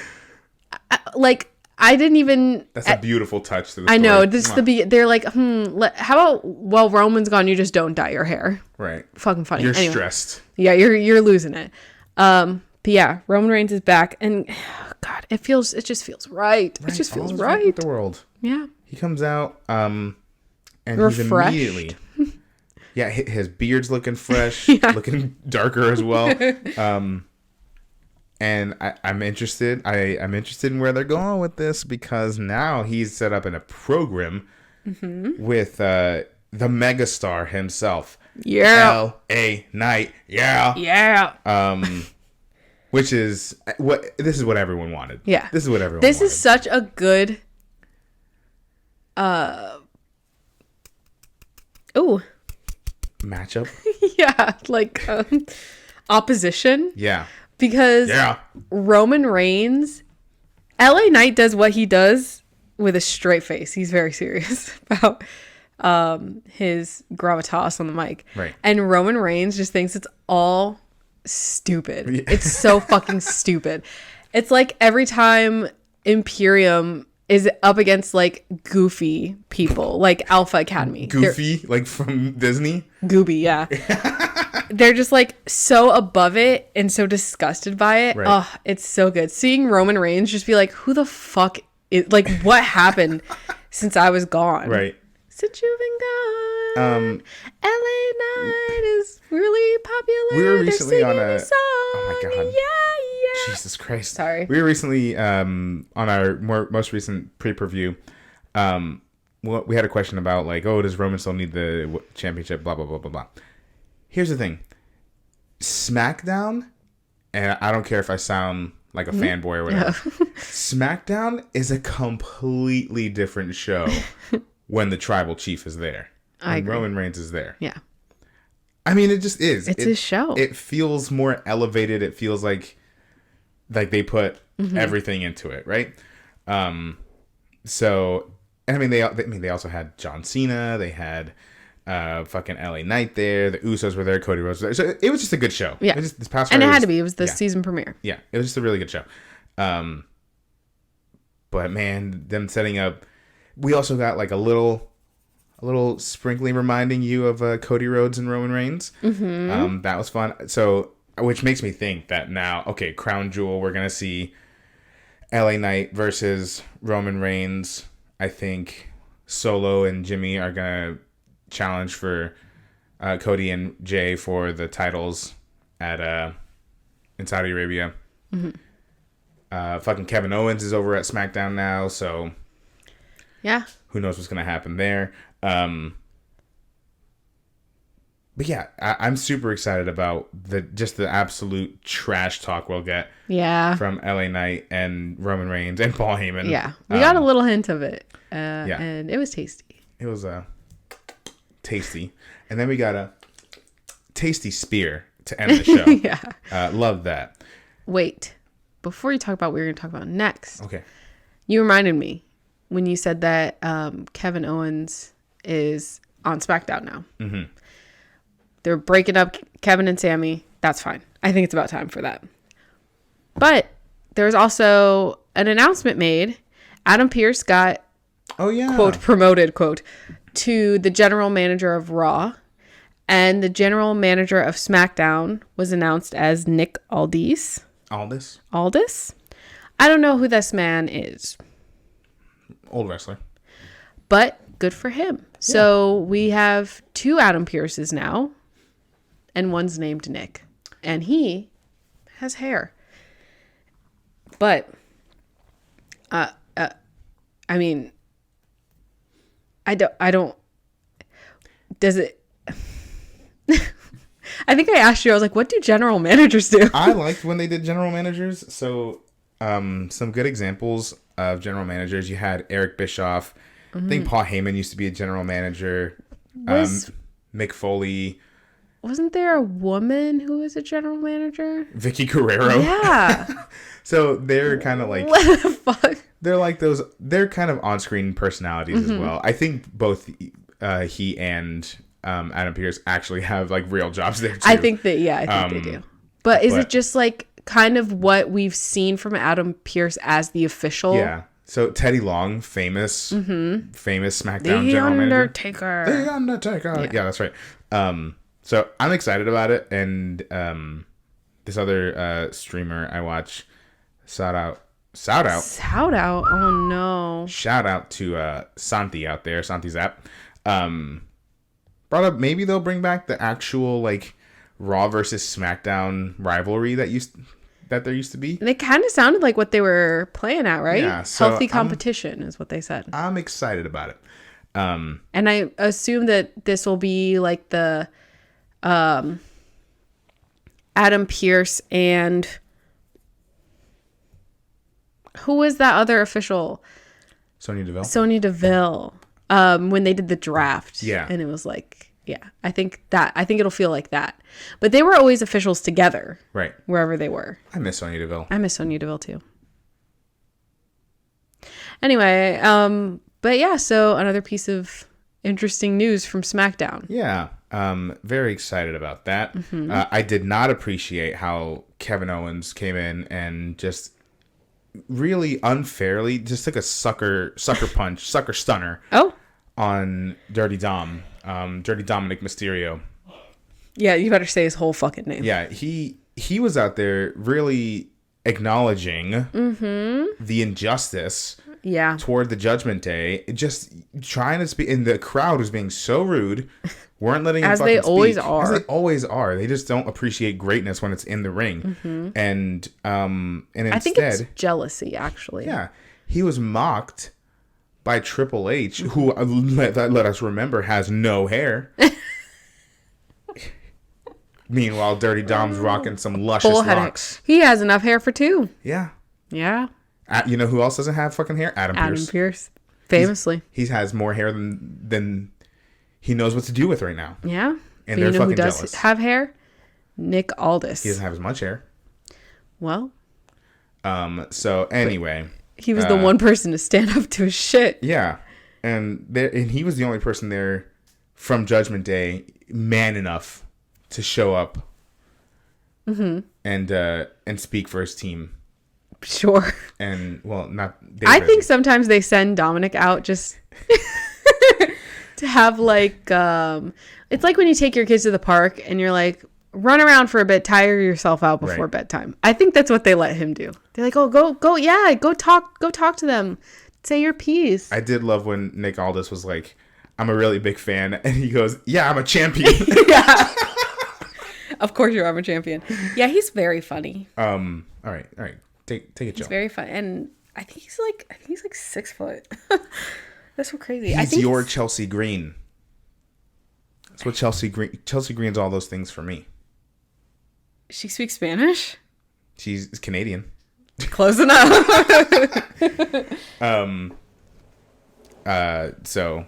like, I didn't even... That's a beautiful touch to the story. I know. They're like, how about while Roman's gone, you just don't dye your hair? Right. Fucking funny. You're stressed. Yeah, you're losing it. But yeah, Roman Reigns is back, and God, it just feels right. It just feels right. With the world. Yeah. He comes out, and refreshed. He's immediately... Yeah, his beard's looking fresh, looking darker as well. And I'm interested. I'm interested in where they're going with this because now he's set up in a program with the megastar himself. Yeah. L.A. Knight. Yeah. Yeah. Which is this is what everyone wanted. Yeah. This is what everyone wanted. This is such a good matchup. Yeah, like opposition. Yeah. Because Roman Reigns, LA Knight does what he does with a straight face. He's very serious about his gravitas on the mic. Right. And Roman Reigns just thinks it's all stupid. Yeah. It's so fucking stupid. It's like every time Imperium is up against like goofy people, like Alpha Academy. Goofy, like from Disney? Gooby, yeah. They're just like so above it and so disgusted by it. Right. Oh, it's so good. Seeing Roman Reigns just be like, who the fuck is, like, what happened since I was gone? Right. Since you've been gone. LA Knight is really popular. We were recently on a song. Oh my god. Yeah. Jesus Christ. Sorry. We were recently on our most recent pay-per-view. We had a question about like, oh, does Roman still need the championship? Blah blah blah blah blah. Here's the thing. SmackDown, and I don't care if I sound like a fanboy or whatever. Yeah. SmackDown is a completely different show when the Tribal Chief is there. When Roman Reigns is there. Yeah. I mean, it just is. It's his show. It feels more elevated. It feels like they put everything into it, right? So, and I mean, they also had John Cena. They had fucking LA Knight there. The Usos were there. Cody Rhodes was there. So it was just a good show. Yeah. It was just, this past And it Friday had to be. It was the season premiere. Yeah. It was just a really good show. But man, them setting up. We also got like a little sprinkling reminding you of Cody Rhodes and Roman Reigns. Mm-hmm. That was fun. So, which makes me think that now, okay, Crown Jewel, we're gonna see LA Knight versus Roman Reigns. I think Solo and Jimmy are gonna challenge for Cody and Jay for the titles at in Saudi Arabia. Mm-hmm. Fucking Kevin Owens is over at SmackDown now, so yeah, who knows what's gonna happen there. But yeah, I'm super excited about the absolute trash talk we'll get. Yeah. From LA Knight and Roman Reigns and Paul Heyman. Yeah, we got a little hint of it, and it was tasty. It was tasty, and then we got a tasty spear to end the show. Yeah, love that. Wait, before you talk about what we're going to talk about next. Okay. You reminded me when you said that Kevin Owens is on SmackDown now. Mm-hmm. They're breaking up Kevin and Sammy. That's fine. I think it's about time for that. But there's also an announcement made. Adam Pearce got, quote, promoted, quote, to the general manager of Raw. And the general manager of SmackDown was announced as Nick Aldis. Aldis? I don't know who this man is. Old wrestler. But good for him. Yeah. So we have 2 Adam Pearces now. And one's named Nick. And he has hair. But, I mean, I don't, does it, I think I asked you, I was like, what do general managers do? I liked when they did general managers. So, some good examples of general managers. You had Eric Bischoff. Mm-hmm. I think Paul Heyman used to be a general manager. Mick Foley. Wasn't there a woman who was a general manager? Vicky Guerrero. Yeah. So they're kind of like... What the fuck? They're like those... They're kind of on-screen personalities as well. I think both he and Adam Pearce actually have like real jobs there too. I think they do. But is it just like kind of what we've seen from Adam Pearce as the official? Yeah. So Teddy Long, famous SmackDown general manager. The Undertaker. Yeah, that's right. So I'm excited about it, and this other streamer I watch, shout out. Oh no! Shout out to Santi out there, Santi's app. Brought up maybe they'll bring back the actual like Raw versus SmackDown rivalry that there used to be. And it kind of sounded like what they were playing at, right? Yeah, so healthy competition is what they said. I'm excited about it. And I assume that this will be like the Adam Pearce and who was that other official? Sonya Deville. When they did the draft. Yeah. And it was like, yeah, I think it'll feel like that. But they were always officials together. Right. Wherever they were. I miss Sonya Deville. I miss Sonya Deville too. Anyway, but yeah, so another piece of interesting news from SmackDown. Yeah. Very excited about that. Mm-hmm. I did not appreciate how Kevin Owens came in and just really unfairly just took a sucker punch, sucker stunner. Oh. On Dirty Dominic Mysterio. Yeah, you better say his whole fucking name. Yeah, he was out there really acknowledging the injustice toward the Judgment Day, just trying to speak, and the crowd was being so rude, weren't letting him as fucking they always speak. are. As they always are. They just don't appreciate greatness when it's in the ring. And instead, I think it's jealousy, actually. Yeah, he was mocked by Triple H, who, let us remember, has no hair. Meanwhile, Dirty Dom's rocking some luscious locks. He has enough hair for 2. Yeah. Yeah. You know who else doesn't have fucking hair? Adam Pearce. Famously. He has more hair than he knows what to do with right now. Yeah. And they're fucking jealous. Who does have hair? Nick Aldis. He doesn't have as much hair. Well. So anyway. He was the one person to stand up to his shit. Yeah. And he was the only person there from Judgment Day, man enough to show up and speak for his team. Sure. And, well, not... I think sometimes they send Dominic out just to have, like... it's like when you take your kids to the park and you're like, run around for a bit, tire yourself out before bedtime. I think that's what they let him do. They're like, oh, go talk to them. Say your piece. I did love when Nick Aldis was like, I'm a really big fan. And he goes, yeah, I'm a champion. Yeah. Of course I'm a champion. Yeah, he's very funny. All right. Take it, Joe. He's very fun. And I think he's like 6 foot. That's so crazy. He's your Chelsea Green. That's what Chelsea Green's all those things for me. She speaks Spanish? She's Canadian. Close enough. So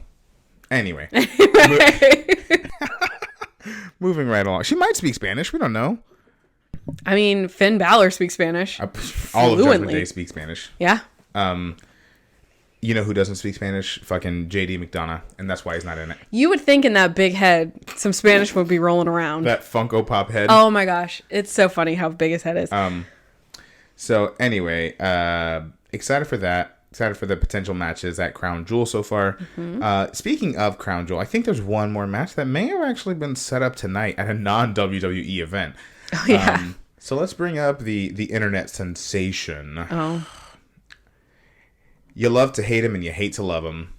anyway. Moving right along. She might speak Spanish. We don't know. I mean, Finn Balor speaks Spanish. All of Judgment Day speak Spanish. Yeah. You know who doesn't speak Spanish? Fucking JD McDonough, and that's why he's not in it. You would think in that big head, some Spanish would be rolling around. That Funko Pop head. Oh my gosh. It's so funny how big his head is. So anyway, excited for that. Excited for the potential matches at Crown Jewel so far. Speaking of Crown Jewel, I think there's one more match that may have actually been set up tonight at a non-WWE event. Oh, yeah. So let's bring up the internet sensation. Oh. You love to hate him and you hate to love him.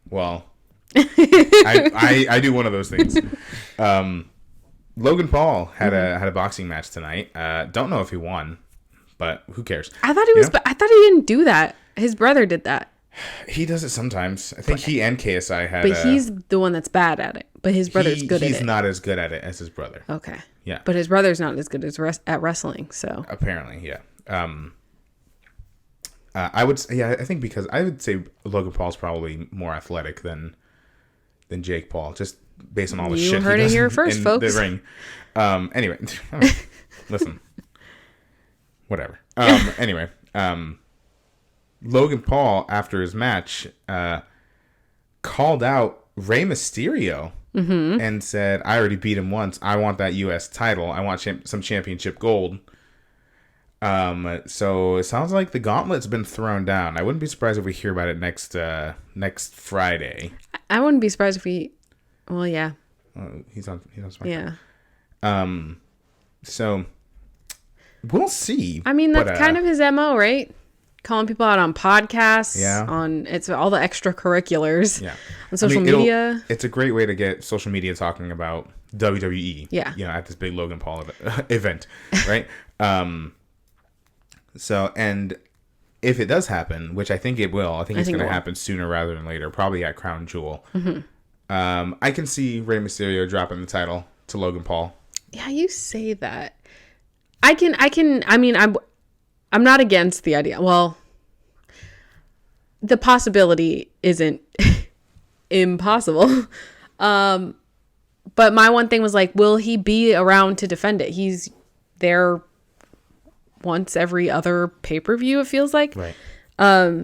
Well, I do one of those things. Logan Paul had a boxing match tonight. Don't know if he won, but who cares? I thought I thought he didn't do that. His brother did that. He does it sometimes. I think he and KSI had. But he's the one that's bad at it. But his brother's good at it. He's not as good at it as his brother. Okay. Yeah. But his brother's not as good at wrestling. So apparently, yeah. I would say, I think because I would say Logan Paul's probably more athletic than Jake Paul, just based on all the shit he does. You heard it here first, folks. The ring. Anyway, listen. Whatever. Anyway, Logan Paul after his match called out Rey Mysterio and said, "I already beat him once. I want that U.S. title. I want some championship gold." So it sounds like the gauntlet's been thrown down. I wouldn't be surprised if we hear about it next Friday. I wouldn't be surprised if we. Well, yeah. He's on SmackDown. Yeah. So we'll see. I mean, that's kind of his MO, right? Calling people out on podcasts. Yeah. It's all the extracurriculars. Yeah. On social media. It's a great way to get social media talking about WWE. Yeah. At this big Logan Paul event, right? So, and if it does happen, which I think it will, I think it's going to happen sooner rather than later, probably at Crown Jewel. I can see Rey Mysterio dropping the title to Logan Paul. Yeah, you say that. I mean, I'm not against the idea. Well, the possibility isn't impossible. But my one thing was like, will he be around to defend it? He's there once every other pay-per-view, it feels like. Right.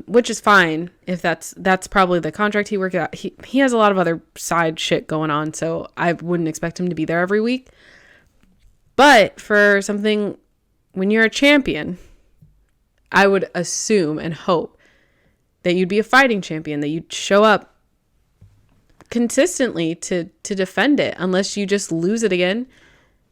Which is fine if that's probably the contract he worked out. He has a lot of other side shit going on, so I wouldn't expect him to be there every week. But for something, when you're a champion, I would assume and hope that you'd be a fighting champion, that you'd show up consistently to defend it, unless you just lose it again.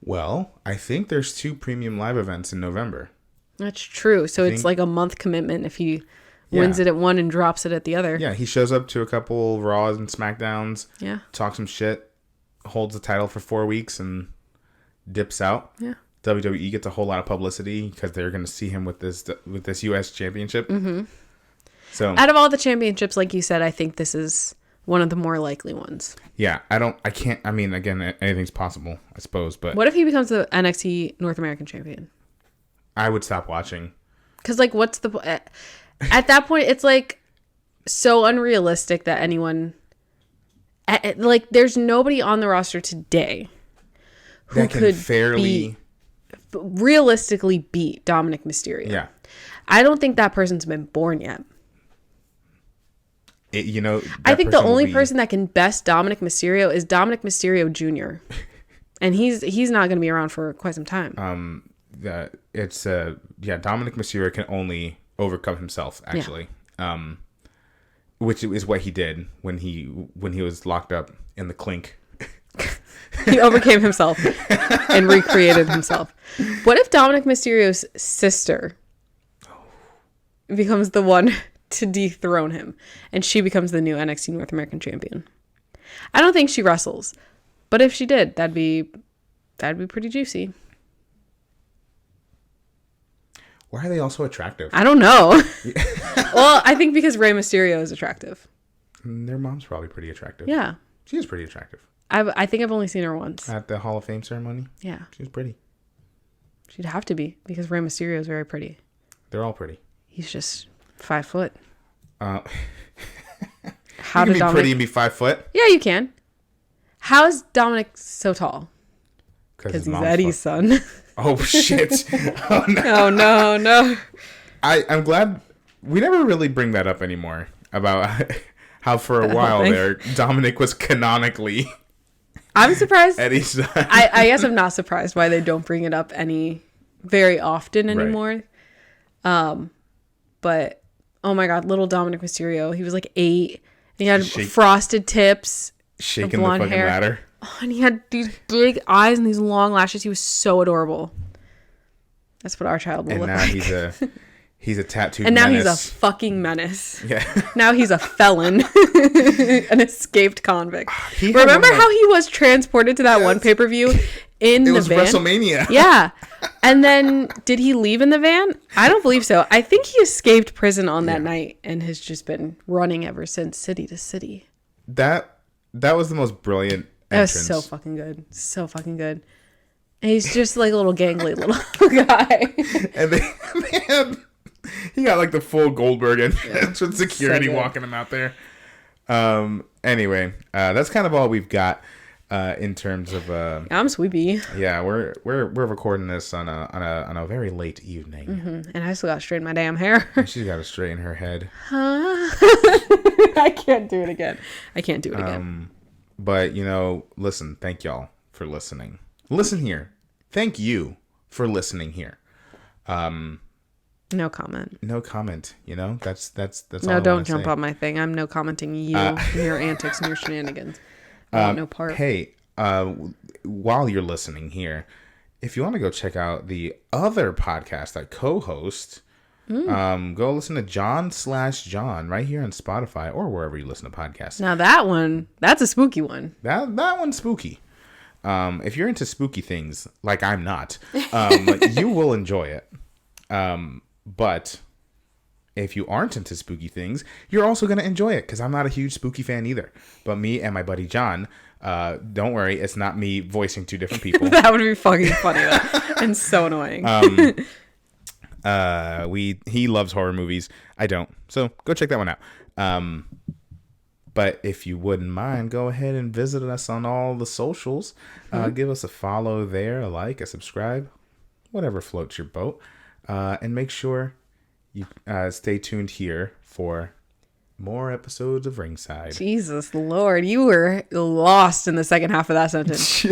Well, I think there's 2 premium live events in November. That's true. So it's like a month commitment if he wins it at one and drops it at the other. Yeah, he shows up to a couple Raws and SmackDowns. Yeah. Talks some shit, holds the title for 4 weeks, and dips out. Yeah. WWE gets a whole lot of publicity because they're going to see him with this U.S. championship. So out of all the championships, like you said, I think this is one of the more likely ones. Yeah, I mean, again, anything's possible, I suppose, but... What if he becomes the NXT North American champion? I would stop watching. Because, like, what's the... At that point, it's, like, so unrealistic that anyone... Like, there's nobody on the roster today who that can could fairly... realistically beat Dominic Mysterio. Yeah. I don't think that person's been born yet. I think the only person that can best Dominic Mysterio is Dominic Mysterio Jr. And he's not going to be around for quite some time. Dominic Mysterio can only overcome himself, actually. Yeah. Which is what he did when he was locked up in the clink. He overcame himself and recreated himself. What if Dominic Mysterio's sister becomes the one to dethrone him and she becomes the new NXT North American champion? I don't think she wrestles, but if she did, that'd be pretty juicy. Why are they all so attractive? I don't know. Well, I think because Rey Mysterio is attractive. Their mom's probably pretty attractive. Yeah. She is pretty attractive. I think I've only seen her once. At the Hall of Fame ceremony? Yeah. She was pretty. She'd have to be because Rey Mysterio is very pretty. They're all pretty. He's just 5 foot. How you can be pretty and be 5 foot? Yeah, you can. How is Dominic so tall? Because he's Eddie's son. Oh, shit. Oh, no. Oh, no. I'm glad we never really bring that up anymore about how for a while there, Dominic was canonically I'm surprised. Eddie's son. I guess I'm not surprised why they don't bring it up very often anymore. Right. But, oh my God, little Dominic Mysterio. He was like 8. And he had frosted tips. Shaking the fucking ladder. Oh, and he had these big eyes and these long lashes. He was so adorable. That's what our child will look like. And now he's a tattooed and now menace. He's a fucking menace. Yeah. Now he's a felon. An escaped convict. Remember how he was transported to that one pay-per-view in the van? It was WrestleMania. Yeah. And then did he leave in the van? I don't believe so. I think he escaped prison on that night and has just been running ever since, city to city. That was the most brilliant entrance. That was so fucking good. So fucking good. And he's just like a little gangly little guy. And he got like the full Goldberg entrance with security walking him out there. Anyway, that's kind of all we've got in terms of. I'm sleepy. Yeah, we're recording this on a very late evening. Mm-hmm. And I still got to straighten my damn hair. And she's got to straighten her head. I can't do it again. But listen, thank y'all for listening. Listen here. Thank you for listening here. No comment. No comment. That's no, all don't jump on my thing. I'm no commenting you and your antics and your shenanigans. I want no part. Hey, while you're listening here, if you want to go check out the other podcast I co-host, go listen to John/John right here on Spotify or wherever you listen to podcasts. Now that's a spooky one. That one's spooky. If you're into spooky things, like I'm not, you will enjoy it. But if you aren't into spooky things, you're also going to enjoy it because I'm not a huge spooky fan either. But me and my buddy John, don't worry, it's not me voicing two different people. That would be fucking funny though. And so annoying. He loves horror movies. I don't. So go check that one out. But if you wouldn't mind, go ahead and visit us on all the socials. Give us a follow there, a like, a subscribe, whatever floats your boat. And make sure you stay tuned here for more episodes of Ringside. Jesus Lord, you were lost in the second half of that sentence.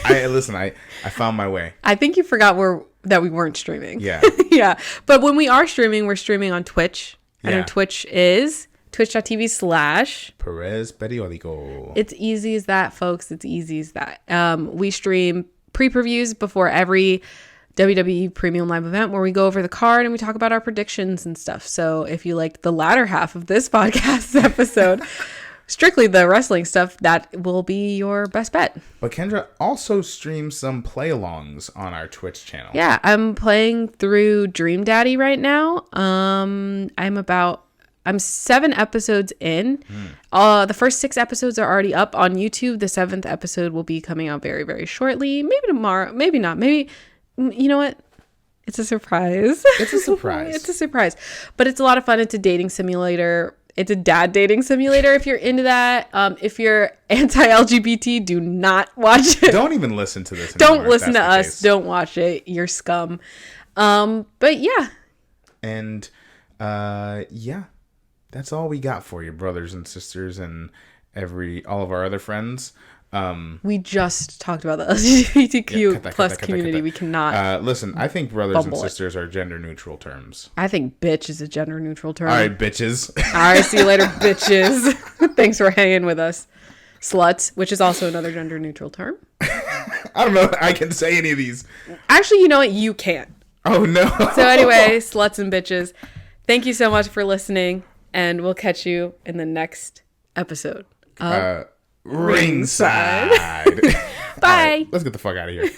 I found my way. I think you forgot that we weren't streaming. Yeah. Yeah. But when we are streaming, we're streaming on Twitch. And our Twitch is twitch.tv/Perez Periodico. It's easy as that, folks. It's easy as that. We stream pre-previews before every WWE Premium Live event where we go over the card and we talk about our predictions and stuff. So if you liked the latter half of this podcast episode, strictly the wrestling stuff, that will be your best bet. But Kendra also streams some play-alongs on our Twitch channel. Yeah, I'm playing through Dream Daddy right now. I'm 7 episodes in. The first 6 episodes are already up on YouTube. The 7th episode will be coming out very, very shortly. Maybe tomorrow. Maybe not. Maybe, you know what? It's a surprise. It's a surprise. It's a surprise. But it's a lot of fun. It's a dating simulator. It's a dad dating simulator if you're into that. If you're anti-LGBT, do not watch it. Don't even listen to this anymore. Don't listen to us. Don't watch it. You're scum. But yeah. And yeah, that's all we got for you, brothers and sisters, and all of our other friends. We just talked about the LGBTQ cut plus that. community. We cannot. Listen, I think brothers and sisters are gender neutral terms. I think bitch is a gender neutral term. All right, bitches. All right, see you later, bitches. Thanks for hanging with us. Sluts, which is also another gender neutral term. I don't know if I can say any of these. Actually, you know what? You can't. Oh, no. So anyway, sluts and bitches, thank you so much for listening, and we'll catch you in the next episode of Ringside. Bye. Right, let's get the fuck out of here.